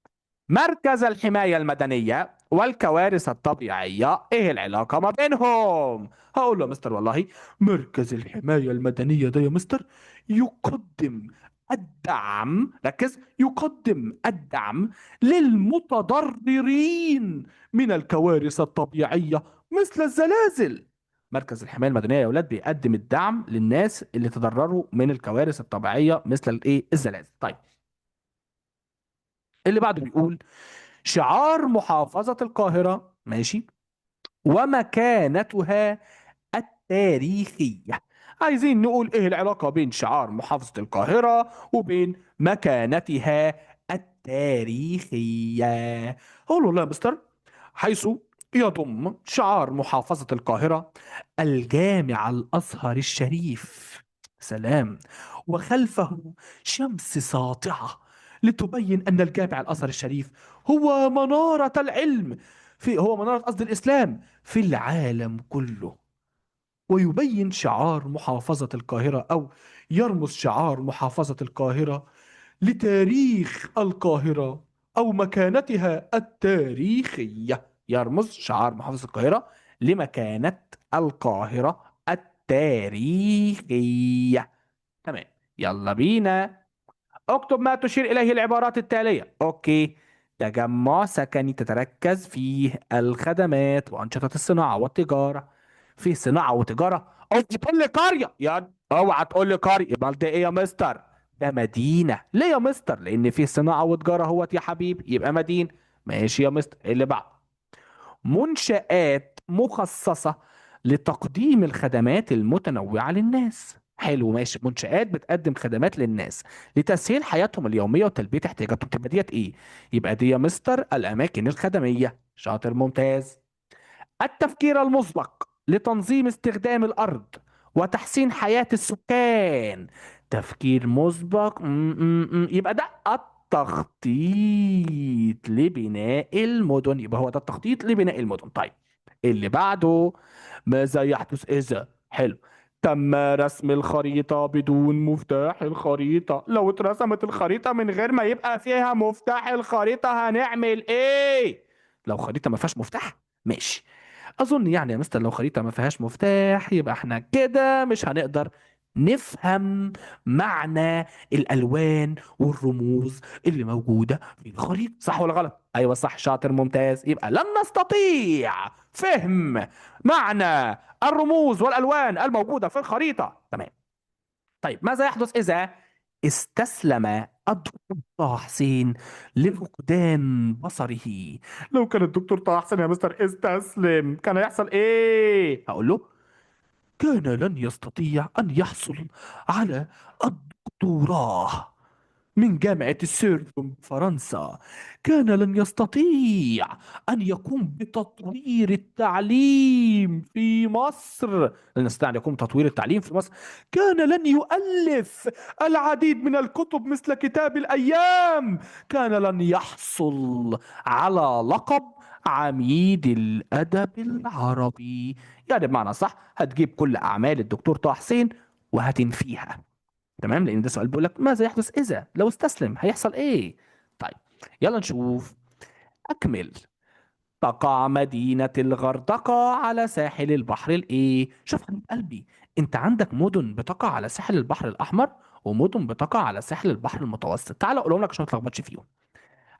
مركز الحماية المدنية والكوارث الطبيعية، ايه العلاقة ما بينهم؟ هقول له يا مستر والله، مركز الحماية المدنية ده يا مستر يقدم الدعم، ركز، يقدم الدعم للمتضررين من الكوارث الطبيعية مثل الزلازل. مركز الحماية المدنية يا ولاد بيقدم الدعم للناس اللي تضرروا من الكوارث الطبيعية مثل الايه، الزلازل. طيب، اللي بعده بيقول شعار محافظة القاهرة، ماشي، ومكانتها التاريخية. عايزين نقول ايه العلاقة بين شعار محافظة القاهرة وبين مكانتها التاريخية؟ قولوا لا يا مستر، حيث يضم شعار محافظة القاهرة الجامع الأزهر الشريف، سلام، وخلفه شمس ساطعة لتبين أن الجامع الأزهر الشريف هو منارة العلم، هو منارة قصد الإسلام في العالم كله. ويبين شعار محافظة القاهرة، أو يرمز شعار محافظة القاهرة لتاريخ القاهرة أو مكانتها التاريخية. يرمز شعار محافظة القاهرة لمكانة القاهرة التاريخية. تمام، يلا بينا. اكتب ما تشير إليه العبارات التالية. أوكي. تجمع سكني تتركز فيه الخدمات وأنشطة الصناعة والتجارة. في صناعة وتجارة؟ أو تقول لي قرية؟ يا اوعى تقول لي قرية، يبقى ده إيه يا مستر؟ ده مدينة. ليه يا مستر؟ لأن في صناعة وتجارة هوت يا حبيبي، يبقى مدينة. ماشي يا مستر، إيه اللي بعد؟ منشآت مخصصة لتقديم الخدمات المتنوعة للناس. حلو، ماشي، منشآت بتقدم خدمات للناس لتسهيل حياتهم اليومية وتلبية احتياجاتهم. تبقى ديت ايه؟ يبقى دي يا مستر الأماكن الخدمية. شاطر، ممتاز. التفكير المسبق لتنظيم استخدام الأرض وتحسين حياة السكان. تفكير مسبق، يبقى ده التخطيط لبناء المدن. يبقى هو ده التخطيط لبناء المدن. طيب، اللي بعده، ماذا يحدث إذا، حلو، تم رسم الخريطة بدون مفتاح الخريطة؟ لو اترسمت الخريطة من غير ما يبقى فيها مفتاح الخريطة هنعمل ايه؟ لو خريطة ما فيهاش مفتاح، ماشي، اظن يعني يا مستر لو خريطة ما فيهاش مفتاح يبقى احنا كده مش هنقدر نفهم معنى الالوان والرموز اللي موجودة في الخريطة. صح ولا غلط؟ ايوه صح، شاطر، ممتاز. يبقى لن نستطيع فهم معنى الرموز والالوان الموجودة في الخريطة. تمام. طيب، ماذا يحدث اذا استسلم الدكتور طه حسين لفقدان بصره. لو كان الدكتور طه حسين يا مستر استسلم كان هيحصل ايه؟ هقول له كان لن يستطيع أن يحصل على الدكتوراه من جامعة السوربون فرنسا. كان لن يستطيع أن يقوم بتطوير التعليم في مصر. لن يستطيع أن يقوم بتطوير التعليم في مصر. كان لن يؤلف العديد من الكتب مثل كتاب الأيام. كان لن يحصل على لقب عميد الأدب العربي. يعني بمعنى صح هتجيب كل أعمال الدكتور طه حسين وهتنفيها. تمام، لان ده سؤال بيقول لك ماذا يحدث اذا لو استسلم هيحصل ايه. طيب يلا نشوف. اكمل. تقع مدينة الغردقة على ساحل البحر الايه. شوف يا حبيب قلبي، انت عندك مدن بتقع على ساحل البحر الاحمر ومدن بتقع على ساحل البحر المتوسط. تعال اقولهم لك عشان ما تلخبطش فيهم.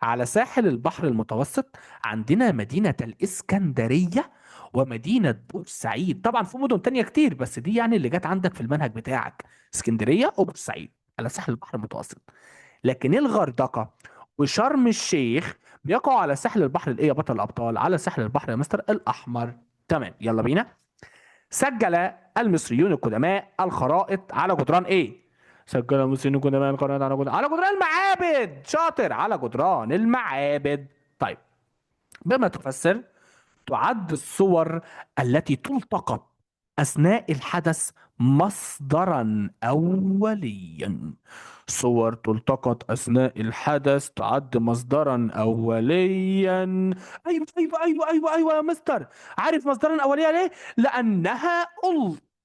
على ساحل البحر المتوسط عندنا مدينة الإسكندرية ومدينة بورسعيد. طبعا في مدن تانية كتير بس دي يعني اللي جت عندك في المنهج بتاعك. اسكندرية وبورسعيد على ساحل البحر المتوسط. لكن الغردقة وشرم الشيخ بيقعوا على ساحل البحر الايه يا بطل الابطال؟ على ساحل البحر يا مستر الاحمر. تمام يلا بينا. سجل المصريون القدماء الخرائط على جدران ايه؟ سجل المصريون القدماء الخرائط على جدران المعابد. شاطر، على جدران المعابد. طيب بما تفسر تعد الصور التي تلتقط أثناء الحدث مصدرا أوليا. صور تلتقط أثناء الحدث تعد مصدرا أوليا. أيوة أيوة أيوة أيوة أيوة يا مستر. عارف مصدرا أوليا ليه؟ لأنها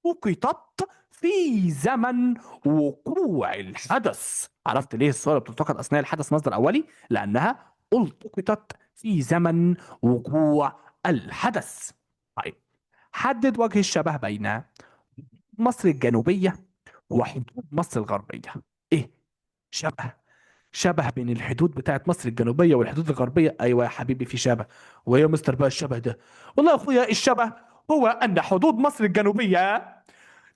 التقطت في زمن وقوع الحدث. عرفت ليه الصور بتلتقط أثناء الحدث مصدر أولي؟ لأنها التقطت في زمن وقوع الحدث. طيب حدد وجه الشبه بين مصر الجنوبية وحدود مصر الغربية. ايه شبه؟ شبه بين الحدود بتاعت مصر الجنوبية والحدود الغربية. ايوه يا حبيبي في شبه. وايه يا مستر بقى الشبه ده؟ والله يا اخويا الشبه هو ان حدود مصر الجنوبية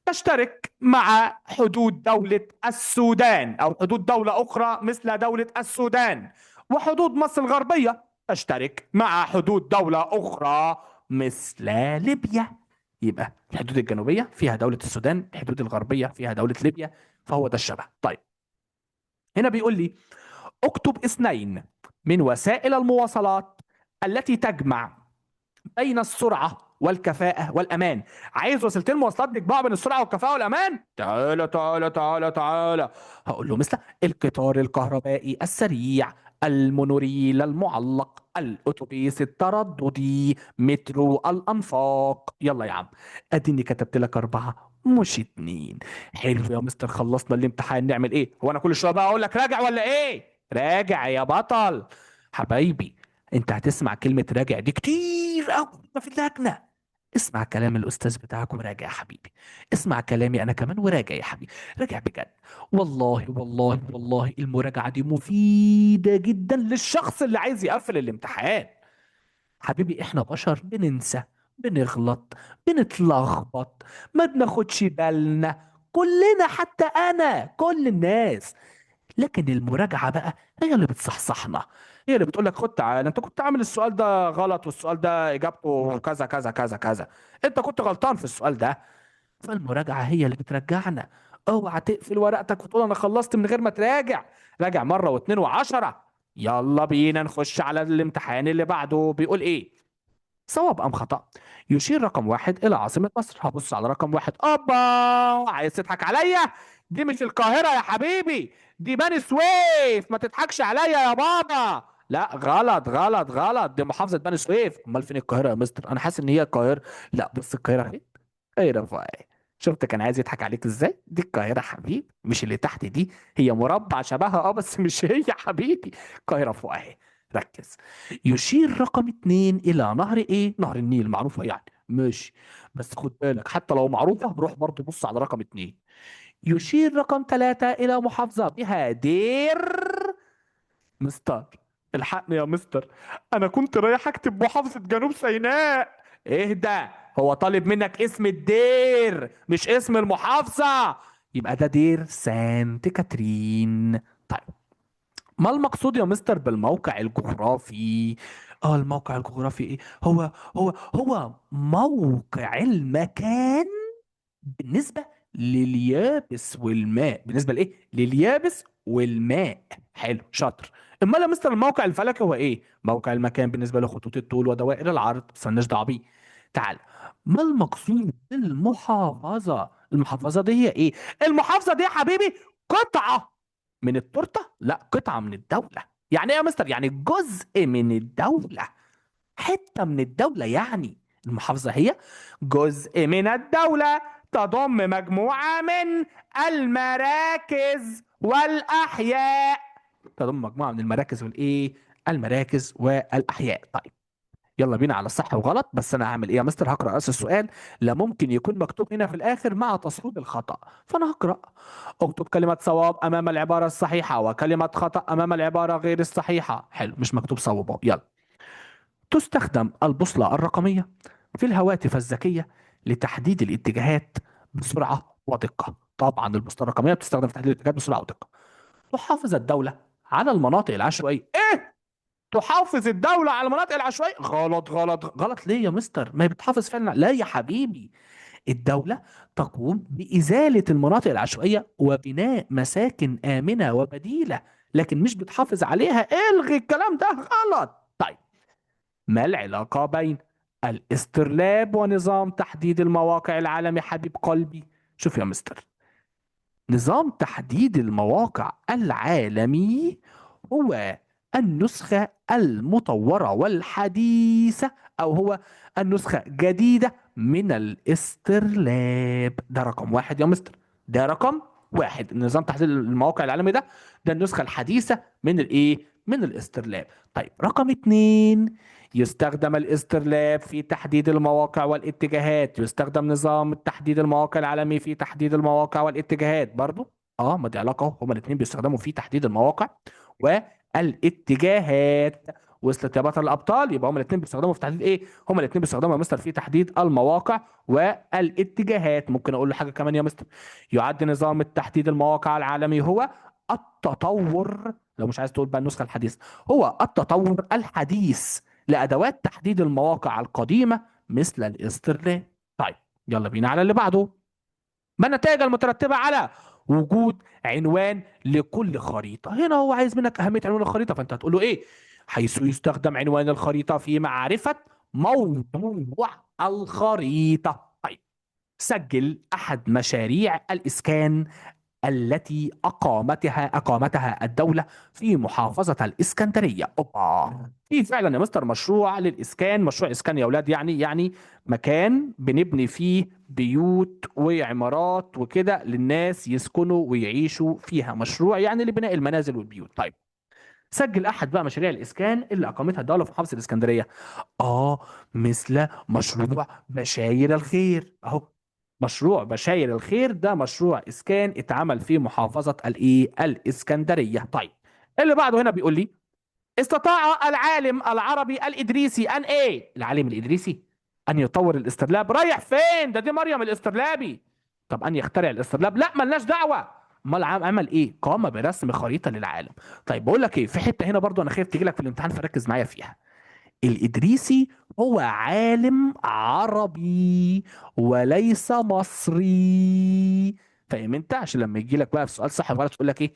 تشترك مع حدود دولة السودان أو حدود دولة أخرى مثل دولة السودان. وحدود مصر الغربية تشترك مع حدود دولة أخرى مثل ليبيا. يبقى الحدود الجنوبية فيها دولة السودان، الحدود الغربية فيها دولة ليبيا. فهو ده الشبه. طيب هنا بيقول لي اكتب اثنين من وسائل المواصلات التي تجمع بين السرعة والكفاءة والأمان. عايز وسيلتين مواصلات بيجمعوا بين السرعة والكفاءة والأمان؟ تعالى تعالى تعالى تعالى. هقول له مثل القطار الكهربائي السريع، المونوريل المعلق، الأتوبيس الترددي، مترو الأنفاق. يلا يا عم أديني كتبت لك أربعة مش اتنين. حلو يا مستر، خلصنا الامتحان نعمل إيه؟ هو أنا كل شوية بقى أقول لك راجع ولا إيه؟ راجع يا بطل. حبايبي انت هتسمع كلمة راجع دي كتير قوي في اللجنة. اسمع كلام الاستاذ بتاعك وراجع يا حبيبي. اسمع كلامي انا كمان وراجع يا حبيبي. راجع بجد. والله والله والله المراجعة دي مفيدة جدا للشخص اللي عايز يقفل الامتحان. حبيبي احنا بشر بننسى، بنغلط، بنتلخبط، ما بناخدش بالنا كلنا، حتى انا كل الناس. لكن المراجعة بقى هي اللي بتصحصحنا. هي اللي بتقول لك خد تعالى انت كنت عامل السؤال ده غلط والسؤال ده اجابته كذا كذا كذا كذا. انت كنت غلطان في السؤال ده. فالمراجعة هي اللي بترجعنا. اوعى تقفل ورقتك وتقول انا خلصت من غير ما تراجع. راجع مرة واتنين وعشرة. يلا بينا نخش على الامتحان اللي بعده. بيقول ايه؟ صواب أم خطأ؟ يشير رقم واحد إلى عاصمة مصر. هبص على رقم واحد. أوبا، عايز تضحك عليا؟ دي مش القاهرة يا حبيبي، دي بني سويف. ما تضحكش عليا يا بابا. لا غلط غلط غلط، دي محافظة بني سويف. أمال فين القاهرة يا مستر؟ أنا حاسس إن هي القاهرة. لا بص القاهرة فين؟ القاهرة فوق. شفت كان عايز يضحك عليك ازاي؟ دي القاهرة حبيبي، مش اللي تحت دي. هي مربع شبهها بس مش هي يا حبيبي. القاهرة فوق اهي. ركز. يشير رقم اتنين إلى نهر إيه؟ نهر النيل. معروفة يعني ماشي. بس خد بالك حتى لو معروفة بروح برضه بص على رقم اتنين. يشير رقم ثلاثة إلى محافظة بها دير. مستر الحقني يا مستر، أنا كنت رايح أكتب محافظة جنوب سيناء. اهدى، هو طالب منك اسم الدير مش اسم المحافظة. يبقى ده دير سانت كاترين. طيب، ما المقصود يا مستر بالموقع الجغرافي؟ اه، الموقع الجغرافي ايه؟ هو موقع المكان بالنسبة لليابس والماء. بالنسبة لإيه؟ لليابس والماء. حلو، شاطر. امال يا مستر الموقع الفلكي هو ايه؟ موقع المكان بالنسبة لخطوط الطول ودوائر العرض، بس مالناش دعوة بيه. تعال، ما المقصود بالمحافظة؟ المحافظة دي هي ايه؟ المحافظة دي يا حبيبي قطعة من التورتة؟ لا، قطعة من الدولة. يعني ايه يا مستر؟ يعني جزء من الدولة، حتة من الدولة يعني. المحافظة هي جزء من الدولة، تضم مجموعة من المراكز والأحياء. تضم مجموعة من المراكز والإيه؟ المراكز والأحياء. طيب، يلا بينا على الصح وغلط. بس أنا هعمل إيه يا مستر؟ هقرأ أصل السؤال، لا ممكن يكون مكتوب هنا في الآخر مع تصويب الخطأ. فأنا هقرأ: اكتب كلمة صواب أمام العبارة الصحيحة وكلمة خطأ أمام العبارة غير الصحيحة. حلو، مش مكتوب صواب أهو. يلا. تستخدم البوصلة الرقمية في الهواتف الذكية لتحديد الاتجاهات بسرعة ودقة. طبعا البوصلة الرقمية بتستخدم في تحديد الاتجاهات بسرعة ودقة. تحافظ الدولة على المناطق العشوائية. ايه؟ تحافظ الدولة على المناطق العشوائية؟ غلط غلط غلط. ليه يا مستر؟ ما هي بتحافظ فعلا. لا يا حبيبي، الدولة تقوم بإزالة المناطق العشوائية وبناء مساكن آمنة وبديلة، لكن مش بتحافظ عليها. الغي الكلام ده، غلط. طيب، ما العلاقة بين الاسترلاب ونظام تحديد المواقع العالمي حبيب قلبي؟ شوف يا مستر، نظام تحديد المواقع العالمي هو النسخة المطورة والحديثة، أو هو النسخة جديدة من الاسترلاب. ده رقم واحد يا مستر، ده رقم واحد. نظام تحديد المواقع العالمي ده، ده النسخة الحديثة من الايه؟ من الاسترلاب. طيب، رقم اتنين: يستخدم الاسترلاب في تحديد المواقع والاتجاهات. يستخدم نظام تحديد المواقع العالمي في تحديد المواقع والاتجاهات برضو. اه، ما دي علاقة اهو. هما الاثنين بيستخدموا في تحديد المواقع والاتجاهات. وصلت يا بطل الابطال؟ يبقى هما الاثنين بيستخدموا في تحديد ايه؟ هما الاثنين بيستخدموا يا مستر في تحديد المواقع والاتجاهات. ممكن اقول له حاجة كمان يا مستر: يعد نظام التحديد المواقع العالمي هو التطور، لو مش عايز تقول بقى النسخة الحديثة، هو التطور الحديث لأدوات تحديد المواقع القديمة مثل الاسترلاب. طيب، يلا بينا على اللي بعده. ما النتائج المترتبة على وجود عنوان لكل خريطة؟ هنا هو عايز منك أهمية عنوان الخريطة، فأنت هتقول له إيه؟ حيث يستخدم عنوان الخريطة في معرفة موضوع الخريطة. طيب، سجل أحد مشاريع الإسكان التي أقامتها الدولة في محافظة الإسكندرية. أوبا، في فعلا يا مستر مشروع للإسكان، مشروع إسكان يا أولاد، يعني مكان بنبني فيه بيوت وعمارات وكده للناس يسكنوا ويعيشوا فيها، مشروع يعني لبناء المنازل والبيوت. طيب، سجل أحد بقى مشاريع الإسكان اللي أقامتها الدولة في محافظة الإسكندرية. آه، مثل مشروع بشاير الخير أهو. مشروع بشاير الخير ده مشروع إسكان اتعمل في محافظة الإيه؟ الإسكندرية. طيب، اللي بعده هنا بيقول لي: استطاع العالم العربي الإدريسي أن إيه؟ العالم الإدريسي أن يطور الاسترلاب. رايح فين؟ ده دي مريم الاسترلابي. طب أن يخترع الاسترلاب؟ لا، ملناش دعوة. امال عمل ايه؟ قام برسم خريطة للعالم. طيب، بقول لك ايه، في حتة هنا برضو انا خايف تيجي لك في الامتحان، فركز معايا فيها. الإدريسي هو عالم عربي وليس مصري. فاهم انت؟ عشان لما يجي لك بقى في سؤال صح وغلط تقول لك ايه؟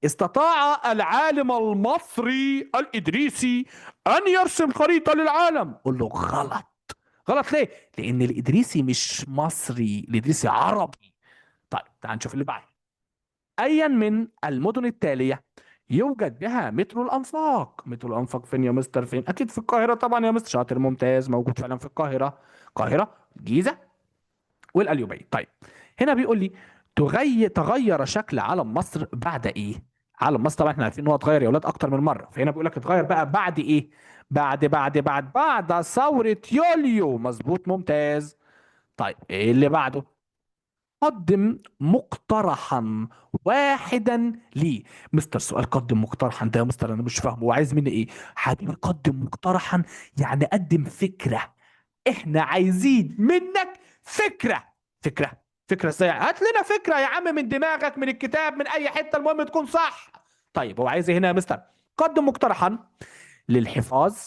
استطاع العالم المصري الإدريسي أن يرسم خريطة للعالم. قول له غلط. غلط ليه؟ لأن الإدريسي مش مصري، الإدريسي عربي. طيب، تعال نشوف اللي بعده. أيا من المدن التالية يوجد بها مترو الأنفاق؟ مترو الأنفاق فين يا مستر؟ فين؟ أكيد في القاهرة طبعا يا مستر، شاطر ممتاز، موجود فعلا في القاهرة. القاهرة، الجيزة، والقليوبية. طيب، هنا بيقول لي: تغير شكل علم مصر بعد إيه؟ علم مصر طبعا احنا عارفين ان هو اتغير يا اولاد اكتر من مره، فهنا بيقول لك اتغير بقى بعد ايه؟ بعد ثوره يوليو. مظبوط، ممتاز. طيب، ايه اللي بعده؟ قدم مقترحا واحدا لي. مستر، سؤال قدم مقترحا ده يا مستر انا مش فاهمه، وعايز مني ايه حبيبي؟ قدم مقترحا يعني قدم فكرة. احنا عايزين منك فكرة. فكرة فكره ازاي؟ هات لنا فكره يا عم من دماغك، من الكتاب، من اي حته، المهم تكون صح. طيب هو عايز ايه هنا يا مستر؟ قدم مقترحا للحفاظ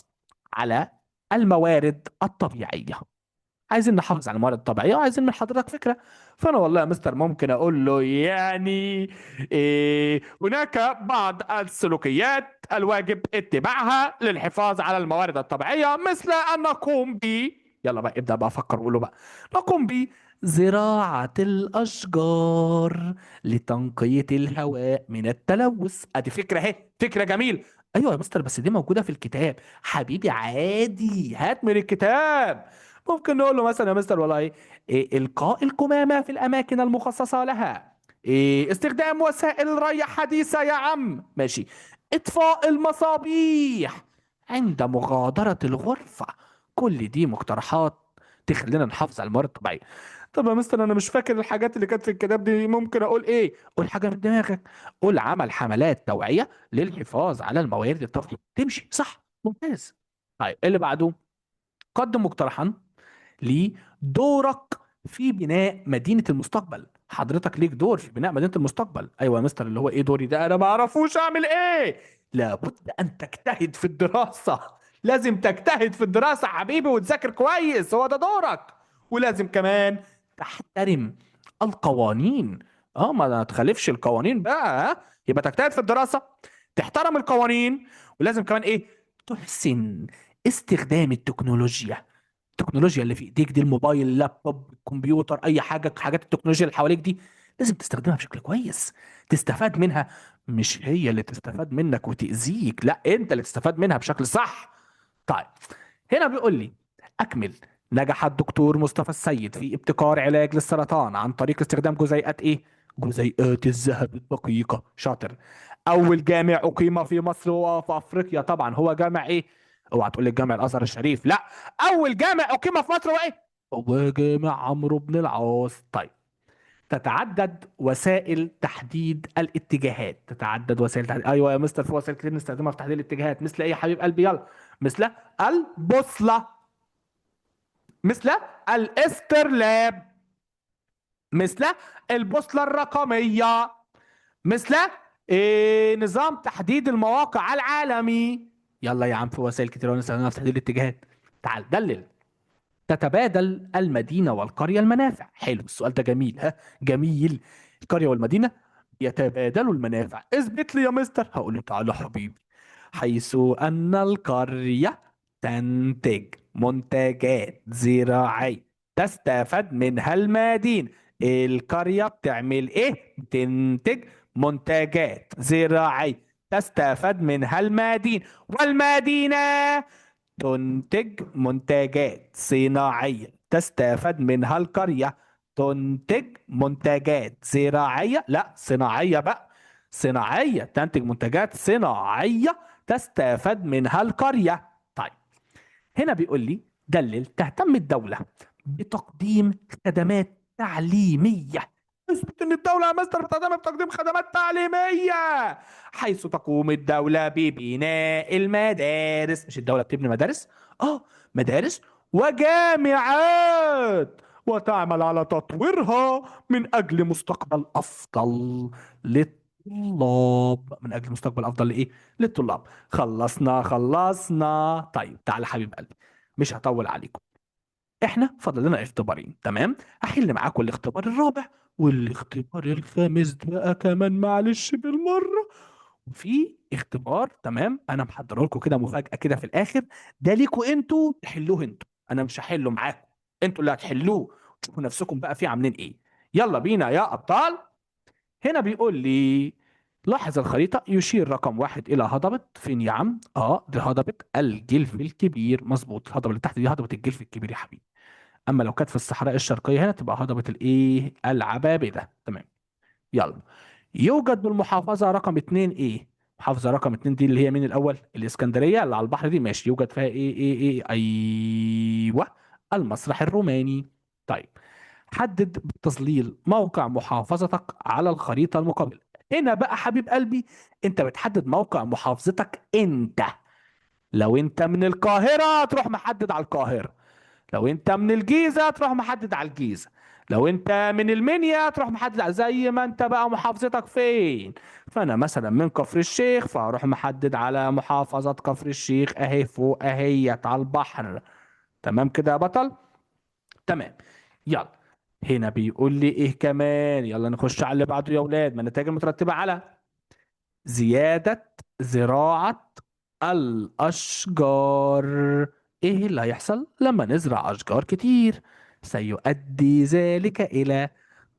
على الموارد الطبيعيه. عايزين نحافظ على الموارد الطبيعيه وعايزين من حضرتك فكره. فانا والله يا مستر ممكن اقول له يعني هناك بعض السلوكيات الواجب اتباعها للحفاظ على الموارد الطبيعيه، مثل ان نقوم ب، يلا بقى ابدا بقى افكر وقوله بقى، نقوم بزراعه الاشجار لتنقيه الهواء من التلوث. ادي فكره اهي، فكره جميل. ايوه يا مستر بس دي موجوده في الكتاب. حبيبي عادي، هات من الكتاب. ممكن نقول له مثلا يا مستر والله إيه إلقاء القمامة في الأماكن المخصصة لها، إيه استخدام وسائل ري حديثة يا عم، ماشي، إطفاء المصابيح عند مغادرة الغرفة. كل دي مقترحات تخلينا نحافظ على الموارد الطبيعية. طب يا مستر انا مش فاكر الحاجات اللي كانت في الكتاب دي، ممكن اقول ايه؟ قول حاجه من دماغك. قول عمل حملات توعيه للحفاظ على الموارد الطبيعيه، تمشي صح، ممتاز. طيب اللي بعده، قدم مقترحا لدورك في بناء مدينة المستقبل. حضرتك ليك دور في بناء مدينة المستقبل. ايوه يا مستر، اللي هو ايه دوري ده؟ انا ما اعرفوش اعمل ايه. لابد ان تجتهد في الدراسة. لازم تجتهد في الدراسة حبيبي وتذاكر كويس، هو ده دورك. ولازم كمان تحترم القوانين. اه ما تخالفش القوانين بقى، ها؟ يبقى تجتهد في الدراسة، تحترم القوانين، ولازم كمان ايه؟ تحسن استخدام التكنولوجيا. التكنولوجيا اللي في ايديك دي، الموبايل، اللابتوب، الكمبيوتر، اي حاجه، حاجات التكنولوجيا اللي حواليك دي لازم تستخدمها بشكل كويس، تستفاد منها. مش هي اللي تستفاد منك وتأذيك، لا انت اللي تستفاد منها بشكل صح. طيب هنا بيقول لي اكمل. نجح الدكتور مصطفى السيد في ابتكار علاج للسرطان عن طريق استخدام جزيئات ايه؟ جزيئات الذهب الدقيقة. شاطر. اول جامع اقيم في مصر وفي افريقيا طبعا هو جامع ايه؟ اوعى تقول لي الجامع الازهر الشريف، لا. اول جامع اقيم في مصر هو ايه؟ هو جامع عمرو بن العاص. طيب تتعدد وسائل تحديد الاتجاهات. تتعدد وسائل تحديد، ايوه يا مستر في وسائل كتير نستخدمها في تحديد الاتجاهات، مثل ايه يا حبيب قلبي؟ يلا. مثل البوصله، مثل الاسترلاب، مثل البوصله الرقميه، مثل نظام تحديد المواقع العالمي. يلا يا عم في وسائل كتير ونستخدمها في تحديد الاتجاهات. تعال دلل. تتبادل المدينة والقرية المنافع. حلو السؤال ده جميل، ها؟ جميل. القرية والمدينة يتبادلوا المنافع. اثبت لي يا مستر. هقول له تعالى حبيبي. حيث أن القرية تنتج منتجات زراعية تستفاد منها المدينة. القرية بتعمل ايه؟ بتنتج منتجات زراعية تستفاد منها المدينة، والمدينة تنتج منتجات صناعية تستفاد منها القرية. تنتج منتجات زراعية، لا صناعية بقى، صناعية تنتج منتجات صناعية تستفاد منها القرية. طيب هنا بيقول لي دلل. تهتم الدولة بتقديم خدمات تعليمية. اثبت ان الدولة يا مستر بتهتم بتقديم خدمات تعليمية، حيث تقوم الدولة ببناء المدارس. مش الدولة بتبني مدارس؟ اه، مدارس وجامعات، وتعمل على تطويرها من اجل مستقبل افضل للطلاب. من اجل مستقبل افضل لايه؟ للطلاب. خلصنا خلصنا. طيب تعالى حبيب قلبي، مش هطول عليكم. احنا فاضل لنا اختبارين، تمام؟ هحل معاكم الاختبار الرابع والاختبار الخامس ده بقى كمان، معلش بالمره. وفي اختبار، تمام، انا محضره لكم كده مفاجاه كده في الاخر. ده ليكوا انتوا تحلوه انتوا، انا مش هحله معاكم. انتوا اللي هتحلوه، تشوفوا نفسكم بقى فيه عاملين ايه. يلا بينا يا ابطال. هنا بيقول لي لاحظ الخريطة، يشير رقم واحد إلى هضبة. فين يا عم؟ دي هضبة الجلف الكبير، مظبوط. الهضبة اللي تحت دي هضبة الجلف الكبير يا حبيبي. أما لو كانت في الصحراء الشرقية هنا تبقى هضبة الإيه؟ العبابدة. تمام. يلا. يوجد بالمحافظة رقم اتنين إيه؟ محافظة رقم اتنين دي اللي هي مين الأول؟ الإسكندرية اللي على البحر دي، ماشي. يوجد فيها إيه؟ أيوه، المسرح الروماني. طيب حدد بالتظليل موقع محافظتك على الخريطة المقابلة. هنا بقى حبيب قلبي انت بتحدد موقع محافظتك انت. لو انت من القاهرة تروح محدد على القاهرة، لو انت من الجيزة تروح محدد على الجيزة، لو انت من المنيا تروح محدد زي ما انت بقى محافظتك فين. فانا مثلا من كفر الشيخ، فاروح محدد على محافظة كفر الشيخ اهي فوق اهيت على البحر. تمام كده يا بطل؟ تمام. يلا، هنا بيقول لي ايه كمان؟ يلا نخش على اللي بعده يا ولاد. ما النتائج المترتبة على زيادة زراعة الأشجار. إيه اللي هيحصل لما نزرع أشجار كتير؟ سيؤدي ذلك إلى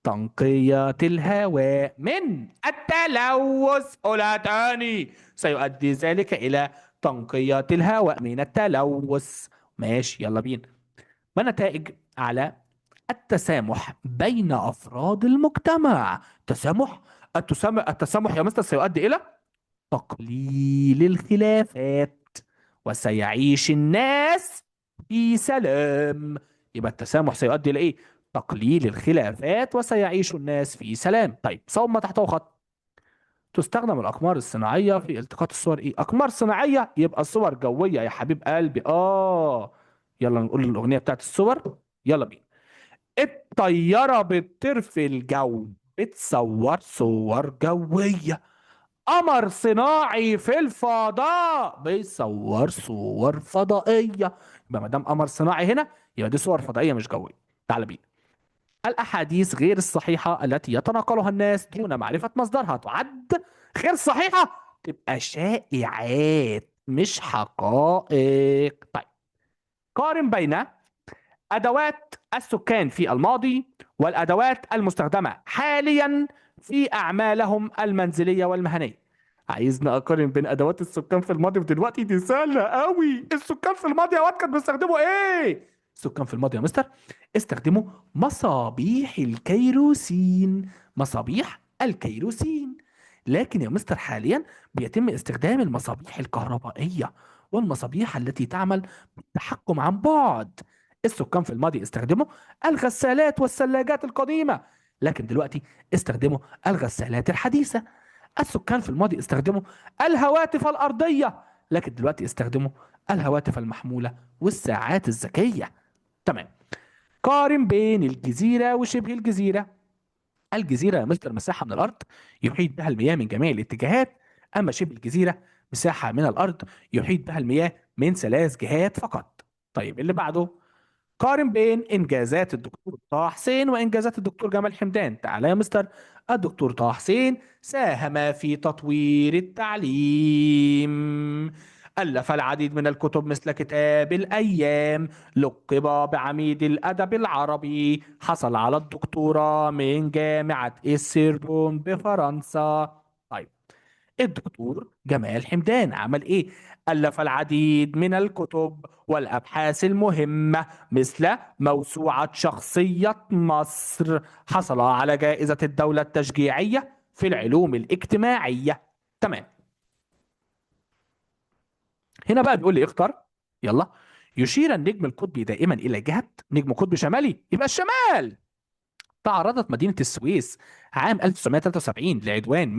تنقية الهواء من التلوث. قولها تاني: سيؤدي ذلك إلى تنقية الهواء من التلوث. ماشي، يلا بينا. ما النتائج على التسامح بين أفراد المجتمع؟ تسامح. التسامح يا مستر سيؤدي إلى تقليل الخلافات، وسيعيش الناس في سلام. يبقى التسامح سيؤدي إلى إيه؟ تقليل الخلافات وسيعيش الناس في سلام. طيب، صوب ما تحته خط. تستخدم الأقمار الصناعية في التقاط الصور. إيه أقمار صناعية؟ يبقى صور جوية يا حبيب قلبي. يلا نقول الأغنية بتاعت الصور. يلا بينا. الطيارة بتطير في الجو، بتصور صور جوية. قمر صناعي في الفضاء بيصور صور فضائية. يبقى ما دام قمر صناعي هنا، يبقى دي صور فضائية مش جوية. تعال بينا. الأحاديث غير الصحيحة التي يتناقلها الناس دون معرفة مصدرها تعد غير صحيحة؟ تبقى شائعات مش حقائق. طيب، قارن بين أدوات السكان في الماضي والأدوات المستخدمة حاليا في أعمالهم المنزلية والمهنية. عايزنا أقارن بين أدوات السكان في الماضي ودلوقتي؟ دي سهلة قوي. السكان في الماضي يا واد كانوا بيستخدموا إيه؟ السكان في الماضي يا مستر استخدموا مصابيح الكيروسين. مصابيح الكيروسين. لكن يا مستر حاليا بيتم استخدام المصابيح الكهربائية والمصابيح التي تعمل بالتحكم عن بعد. السكان في الماضي استخدموا الغسالات والثلاجات القديمة، لكن دلوقتي استخدموا الغسالات الحديثة. السكان في الماضي استخدموا الهواتف الأرضية، لكن دلوقتي استخدموا الهواتف المحمولة والساعات الذكية. تمام. قارن بين الجزيرة وشبه الجزيرة. الجزيرة مصدر مساحة من الأرض يحيط بها المياه من جميع الاتجاهات، أما شبه الجزيرة مساحة من الأرض يحيط بها المياه من ثلاث جهات فقط. طيب، اللي بعده. قارن بين إنجازات الدكتور طه حسين وإنجازات الدكتور جمال حمدان. تعالى يا مستر. الدكتور طه حسين ساهم في تطوير التعليم. ألف العديد من الكتب مثل كتاب الأيام. لقب بعميد الأدب العربي. حصل على الدكتوراه من جامعة السوربون بفرنسا. طيب، الدكتور جمال حمدان عمل ايه؟ ألف العديد من الكتب والأبحاث المهمة مثل موسوعة شخصية مصر. حصل على جائزة الدولة التشجيعية في العلوم الاجتماعية. تمام. هنا بقى بيقول لي اختر. يلا. يشير النجم القطبي دائما إلى جهة نجم قطب شمالي، يبقى الشمال. تعرضت مدينة السويس عام 1973 لعدوان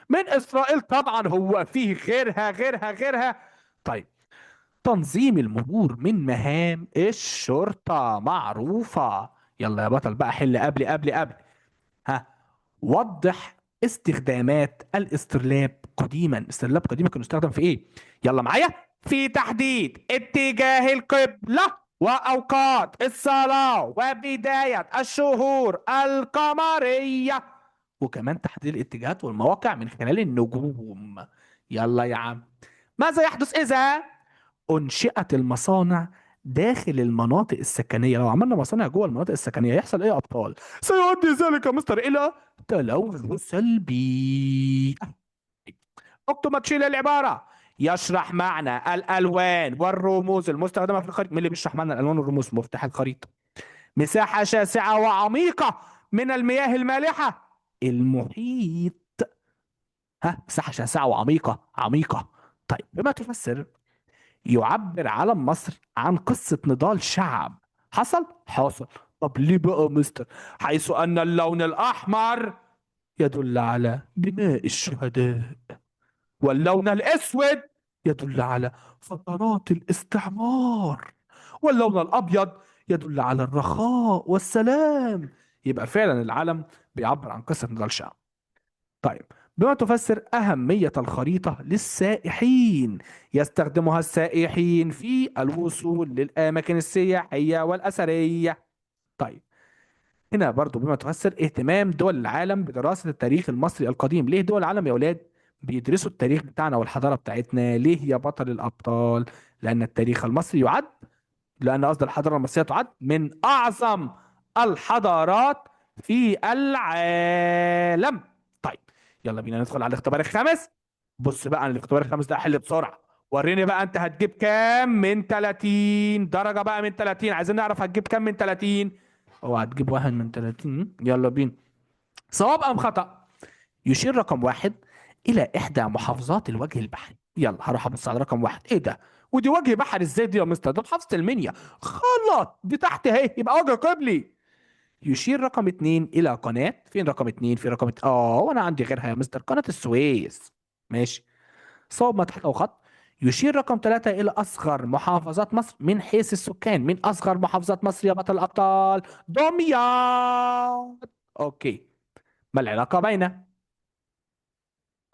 من إسرائيل. طبعا هو فيه غيرها. طيب، تنظيم المرور من مهام الشرطة معروفة. يلا يا بطل بقى، حل قبل. ها. وضح استخدامات الاسترلاب قديما. الاسترلاب قديما كان يستخدم في ايه؟ يلا معايا. في تحديد اتجاه القبلة وأوقات الصلاة وبداية الشهور القمرية، وكمان تحديد الاتجاهات والمواقع من خلال النجوم. يلا يا عم. ماذا يحدث إذا أنشئت المصانع داخل المناطق السكنية؟ لو عملنا مصانع جوه المناطق السكنية يحصل إيه يا أبطال؟ سيؤدي ذلك يا مستر إلى تلوث سلبي. اكتب ما تشيل العبارة. يشرح معنى الألوان والرموز المستخدمة في الخريطة. مين اللي بيشرح معنى الألوان والرموز؟ مفتاح الخريطة. مساحة شاسعة وعميقة من المياه المالحة. المحيط. مساحة شاسعة وعميقة. طيب، بما تفسر. يعبر علم مصر عن قصة نضال شعب. حصل. طب ليه بقى يا مستر؟ حيث أن اللون الأحمر يدل على دماء الشهداء، واللون الأسود يدل على فترات الاستعمار، واللون الأبيض يدل على الرخاء والسلام. يبقى فعلا العلم بيعبر عن قصة نضال شعب. طيب، بما تفسر أهمية الخريطة للسائحين. يستخدمها السائحين في الوصول للأماكن السياحية والأثرية. طيب، هنا برضو بما تفسر اهتمام دول العالم بدراسة التاريخ المصري القديم. ليه دول العالم يا ولاد بيدرسوا التاريخ بتاعنا والحضارة بتاعتنا؟ ليه يا بطل الأبطال؟ لأن التاريخ المصري يعد، لأن قصد الحضارة المصرية تعد من أعظم الحضارات في العالم. طيب، يلا بينا ندخل على الاختبار الخامس. بص بقى عن الاختبار الخامس ده، حل بسرعة. وريني بقى انت هتجيب كام من 30 درجة بقى من 30؟ عايزين نعرف هتجيب كام من 30. اوعى تجيب واحد من 30. يلا بينا. صواب ام خطأ؟ يشير رقم واحد إلى إحدى محافظات الوجه البحري. يلا هروح أبص على رقم واحد. إيه ده؟ ودي وجه بحري إزاي دي يا مستر؟ ده محافظة المنيا. غلط، دي تحت أهي، يبقى وجه قبلي. يشير رقم اتنين إلى قناة. فين رقم اتنين؟ في رقم وأنا عندي غيرها يا مستر، قناة السويس. ماشي. صوب ما تحته خط. يشير رقم ثلاثة إلى أصغر محافظات مصر من حيث السكان. من أصغر محافظات مصر يا بطل الأبطال؟ دمياط. أوكي. ما العلاقة بين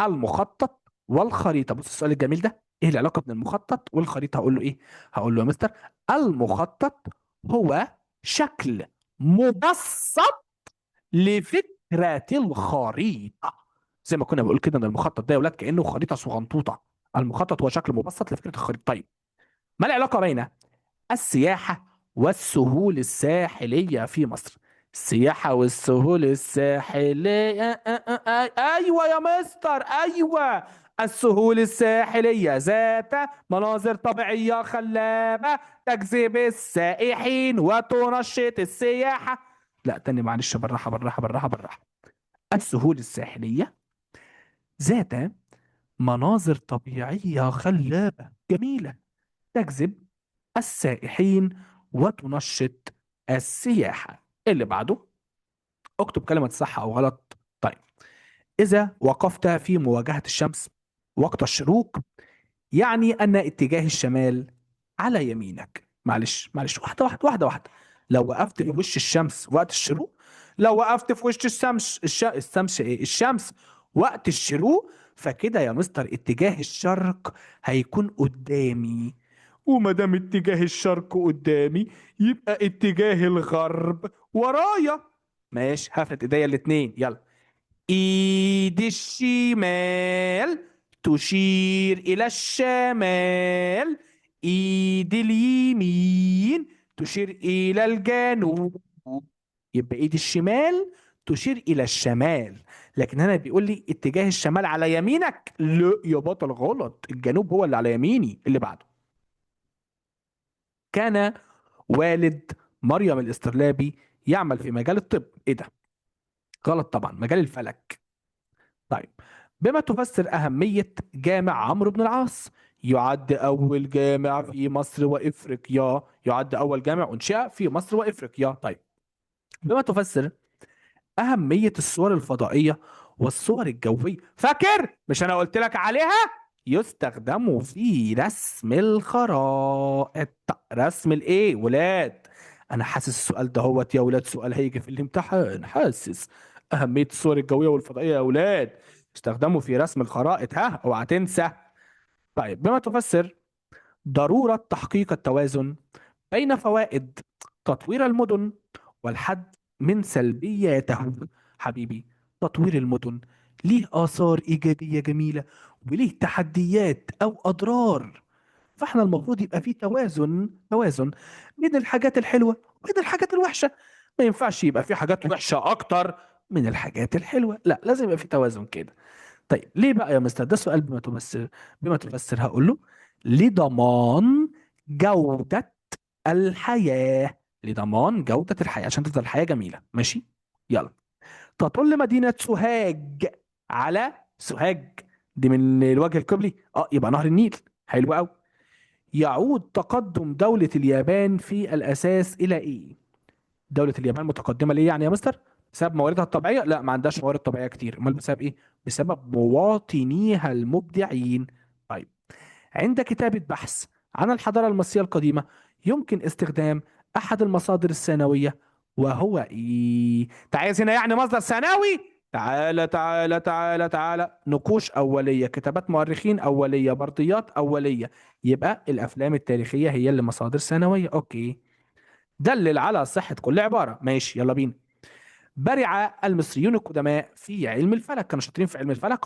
المخطط والخريطة؟ بص السؤال الجميل ده، ايه العلاقة بين المخطط والخريطة؟ هقول له ايه؟ هقول له يا مستر، المخطط هو شكل مبسط لفكرة الخريطة. زي ما كنا بنقول كده ان المخطط ده يا ولاد كأنه خريطة صغنطوطة. المخطط هو شكل مبسط لفكرة الخريطة. طيب، ما العلاقة بين السياحة والسهول الساحلية في مصر؟ السياحة والسهول الساحلية أيوة يا مستر، أيوة. السهول الساحلية ذات مناظر طبيعية خلابة تجذب السائحين وتنشط السياحة. لا تاني معلش، بالراحة بالراحة بالراحة بالراحة. السهول الساحلية ذات مناظر طبيعية خلابة جميلة تجذب السائحين وتنشط السياحة. اللي بعده، اكتب كلمة صح أو غلط. طيب، إذا وقفت في مواجهة الشمس وقت الشروق، يعني أن اتجاه الشمال على يمينك. معلش معلش، واحدة واحدة واحدة واحدة. لو وقفت في وش الشمس وقت الشروق، لو وقفت في وش الشمس وقت الشروق، فكده يا مستر اتجاه الشرق هيكون قدامي. وما دام اتجاه الشرق قدامي، يبقى اتجاه الغرب ورايا. ماشي، هفرد ايديا الاتنين. يلا. ايد الشمال تشير الى الشمال، ايد اليمين تشير الى الجنوب. يبقى ايد الشمال تشير الى الشمال. لكن هنا بيقول لي اتجاه الشمال على يمينك. لا يا بطل، غلط، الجنوب هو اللي على يميني. اللي بعده، كان والد مريم الاسترلابي يعمل في مجال الطب. ايه ده؟ غلط طبعا، مجال الفلك. طيب، بما تفسر أهمية جامع عمرو بن العاص. يعد أول جامع في مصر وإفريقيا. يعد أول جامع أنشئ في مصر وإفريقيا. طيب، بما تفسر أهمية الصور الفضائية والصور الجوية. فاكر مش أنا قلت لك عليها؟ يستخدم في رسم الخرائط. رسم الإيه ولاد؟ أنا حاسس السؤال ده هو يا ولاد سؤال هيجي في الامتحان، حاسس. أهمية الصور الجوية والفضائية يا ولاد، يستخدموا في رسم الخرائط. ها، اوعى تنسى. طيب، بما تفسر ضرورة تحقيق التوازن بين فوائد تطوير المدن والحد من سلبياته. حبيبي، تطوير المدن ليه آثار إيجابية جميلة، وليه تحديات أو أضرار. فاحنا المفروض يبقى فيه توازن، توازن بين الحاجات الحلوة وبين الحاجات الوحشة. ما ينفعش يبقى في حاجات وحشة أكتر من الحاجات الحلوة، لا، لازم يبقى في توازن كده. طيب، ليه بقى يا مستر؟ ده سؤال بما تفسر. بما تفسر هقول له لضمان جودة الحياة. لضمان جودة الحياة عشان تفضل الحياة جميلة. ماشي. يلا. تطل مدينة سوهاج على سوهاج، دي من الوجه القبلي، يبقى نهر النيل. حلو قوي. يعود تقدم دولة اليابان في الأساس إلى إيه؟ دولة اليابان متقدمة ليه يعني يا مستر؟ بسبب مواردها الطبيعية؟ لا، ما عندهاش موارد طبيعية كتير. امال بسبب ايه؟ بسبب مواطنيها المبدعين. طيب، عند كتابة بحث عن الحضارة المصرية القديمة، يمكن استخدام أحد المصادر الثانوية وهو ايه؟ انت عايز هنا يعني مصدر ثانوي؟ تعالى تعالى تعالى تعالى، نقوش أولية، كتابات مؤرخين أولية، برديات أولية. يبقى الأفلام التاريخية هي اللي مصادر ثانوية. أوكي. دلل على صحة كل عبارة. ماشي، يلا بينا. برع المصريون القدماء في علم الفلك، كانوا شاطرين في علم الفلك.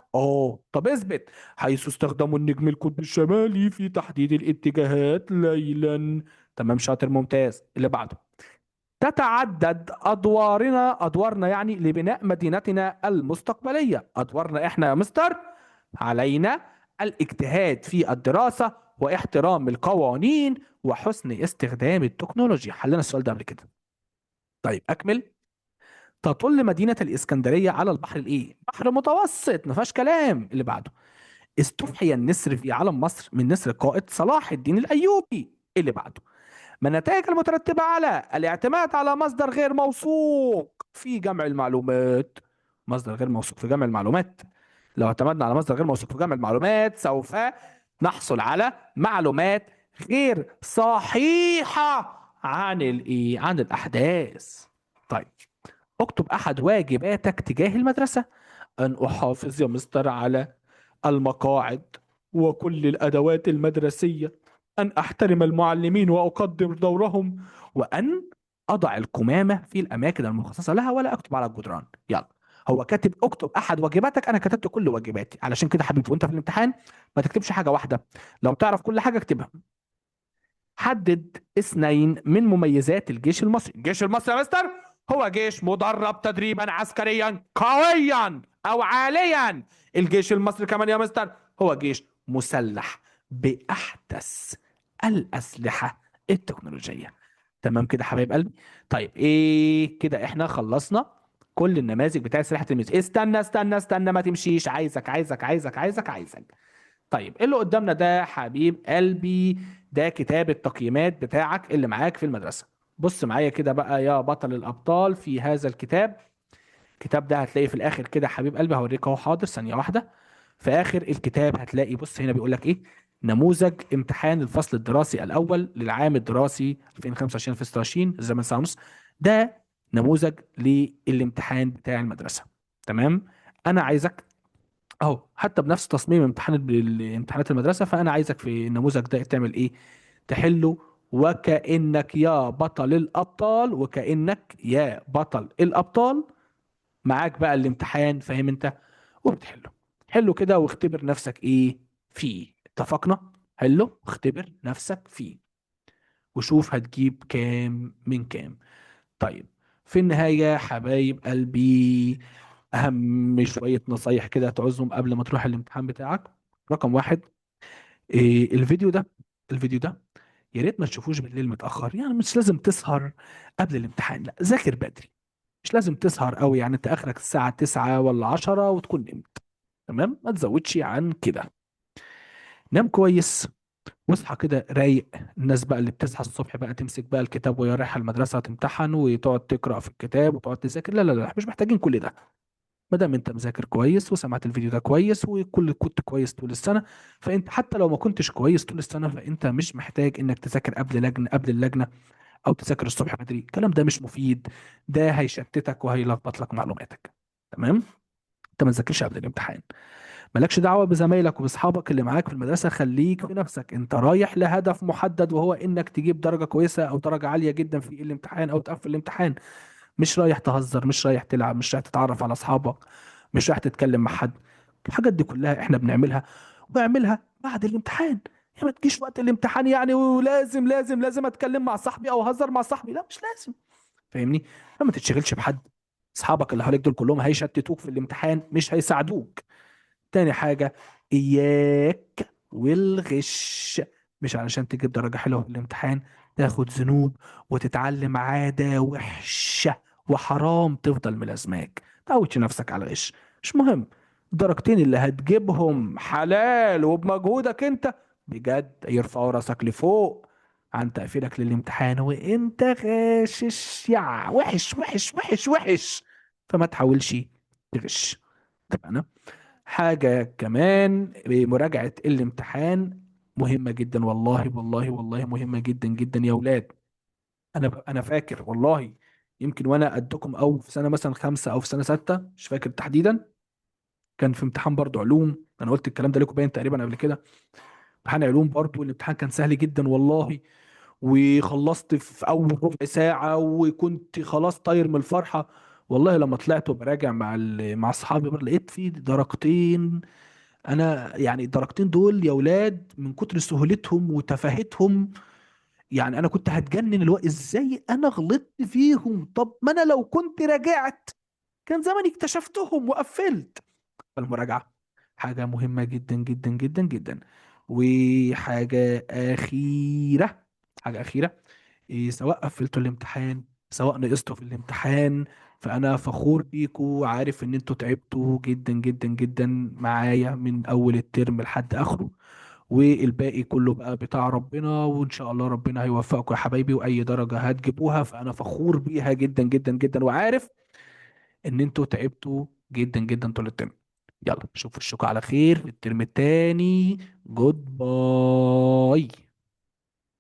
طب اثبت. حيث استخدموا النجم القطبي الشمالي في تحديد الاتجاهات ليلا. تمام، شاطر، ممتاز. اللي بعده. تتعدد أدوارنا يعني لبناء مدينتنا المستقبلية. أدوارنا إحنا يا مستر، علينا الاجتهاد في الدراسة واحترام القوانين وحسن استخدام التكنولوجيا. حلنا السؤال ده قبل كده. طيب أكمل. تطل مدينة الإسكندرية على البحر الإيه؟ بحر متوسط، ما فيهاش كلام. اللي بعده. استوحي النسر في علم مصر من نسر القائد صلاح الدين الأيوبي. اللي بعده. ما النتائج المترتبة على الاعتماد على مصدر غير موثوق في جمع المعلومات؟ مصدر غير موثوق في جمع المعلومات. لو اعتمدنا على مصدر غير موثوق في جمع المعلومات سوف نحصل على معلومات غير صحيحة عن الايه؟ عن الأحداث. طيب. اكتب أحد واجباتك تجاه المدرسة. أن أحافظ يا مستر على المقاعد وكل الأدوات المدرسية، أن أحترم المعلمين وأقدر دورهم، وأن أضع القمامة في الأماكن المخصصة لها ولا أكتب على الجدران. يلا. هو كاتب اكتب أحد واجباتك، أنا كتبت كل واجباتي. علشان كده حبيبي وأنت في الامتحان ما تكتبش حاجة واحدة، لو تعرف كل حاجة اكتبها. حدد اثنين من مميزات الجيش المصري. الجيش المصري يا مستر هو جيش مدرب تدريبا عسكريا قويا او عاليا. الجيش المصري كمان يا مستر هو جيش مسلح باحدث الاسلحه التكنولوجيه. تمام كده حبايب قلبي. طيب ايه كده، احنا خلصنا كل النماذج بتاع سلاح التلميذ. استنى استنى استنى، ما تمشيش، عايزك عايزك عايزك عايزك عايزك. طيب ايه اللي قدامنا ده حبيب قلبي؟ ده كتاب التقييمات بتاعك اللي معاك في المدرسة. بص معايا كده بقى يا بطل الأبطال في هذا الكتاب. الكتاب ده هتلاقي في الآخر كده حبيب قلبي، هوريك اهو، حاضر ثانية واحدة. في آخر الكتاب هتلاقي، بص هنا بيقول لك إيه: نموذج امتحان الفصل الدراسي الأول للعام الدراسي 2025 2026 زمن ساعة ونص. ده نموذج للامتحان بتاع المدرسة. تمام. أنا عايزك اهو حتى بنفس تصميم امتحانات المدرسه، فانا عايزك في النموذج ده تعمل ايه؟ تحله وكانك يا بطل الابطال، وكانك يا بطل الابطال معاك بقى الامتحان، فاهم انت؟ وبتحله. حله كده واختبر نفسك ايه فيه. اتفقنا؟ حله واختبر نفسك فيه وشوف هتجيب كام من كام. طيب. في النهاية حبايب قلبي، أهم شوية نصايح كده تعوزهم قبل ما تروح الامتحان بتاعك. رقم واحد. إيه الفيديو ده يا ريت ما تشوفوش بالليل متأخر، يعني مش لازم تسهر قبل الامتحان، لا ذاكر بدري. مش لازم تسهر قوي، يعني انت اخرك الساعة 9 ولا 10 وتكون نمت. تمام، ما تزودش عن كده. نام كويس واصحى كده رايق. الناس بقى اللي بتصحى الصبح بقى تمسك بقى الكتاب وهي رايحة المدرسة تمتحن وتقعد تقرأ في الكتاب وتقعد تذاكر، لا لا لا، مش محتاجين كل ده. ما دام انت مذاكر كويس وسمعت الفيديو ده كويس وكل كنت كويس طول السنه، فانت حتى لو ما كنتش كويس طول السنه فانت مش محتاج انك تذاكر قبل اللجنه او تذاكر الصبح بدري. الكلام ده مش مفيد، ده هيشتتك وهيلخبط لك معلوماتك. تمام. انت ما تذاكرش قبل الامتحان. مالكش دعوه بزمايلك وباصحابك اللي معاك في المدرسه، خليك في نفسك. انت رايح لهدف محدد وهو انك تجيب درجه كويسه او درجه عاليه جدا في الامتحان او تقفل الامتحان. مش رايح تهزر، مش رايح تلعب، مش رايح تتعرف على اصحابك، مش رايح تتكلم مع حد. الحاجات دي كلها احنا بنعملها واعملها بعد الامتحان. يعني ما تجيش وقت الامتحان يعني ولازم لازم لازم اتكلم مع صاحبي او اهزر مع صاحبي، لا مش لازم. فاهمني؟ فما تتشغلش بحد. اصحابك اللي حواليك دول كلهم هيشتتوك في الامتحان، مش هيساعدوك. تاني حاجة، إياك والغش. مش علشان تجيب درجة حلوة في الامتحان تاخد ذنوب وتتعلم عادة وحشة وحرام تفضل ملازماك. تعودش نفسك على الغش. مش مهم. الدرجتين اللي هتجيبهم حلال وبمجهودك انت بجد يرفعوا راسك لفوق عن تقفيلك للامتحان وانت غاشش يا وحش وحش وحش وحش. فما تحاولش تغش. تمام. حاجة كمان، مراجعة الامتحان مهمة جدا، والله والله والله مهمة جدا جدا يا ولاد. انا فاكر والله يمكن وانا قدكم، او في سنه مثلا خمسه او في سنه سته، مش فاكر تحديدا. كان في امتحان برضو علوم، انا قلت الكلام ده لكم باين تقريبا قبل كده. امتحان علوم برضو، الامتحان كان سهل جدا والله. وخلصت في اول ربع ساعه وكنت خلاص طاير من الفرحه. والله لما طلعت وبراجع مع اصحابي لقيت في درجتين. انا يعني الدرجتين دول يا ولاد من كتر سهولتهم وتفاهتهم، يعني انا كنت هتجنن الوقت ازاي انا غلطت فيهم. طب ما انا لو كنت راجعت كان زماني اكتشفتهم وقفلت. المراجعة حاجة مهمة جدا جدا جدا جدا. وحاجة أخيرة، حاجة أخيرة، إيه، سواء قفلتوا الامتحان سواء نقصتوا في الامتحان، فأنا فخور بيكوا، عارف إن انتوا تعبتوا جدا جدا جدا معايا من أول الترم لحد آخره. والباقي كله بقى بتاع ربنا، وإن شاء الله ربنا هيوفقكم يا حبايبي، وأي درجة هتجيبوها فأنا فخور بيها جدا جدا جدا، وعارف ان انتوا تعبتوا جدا جدا طول الترم. يلا شوفوا الشوكة على خير في الترم التاني. جود باي.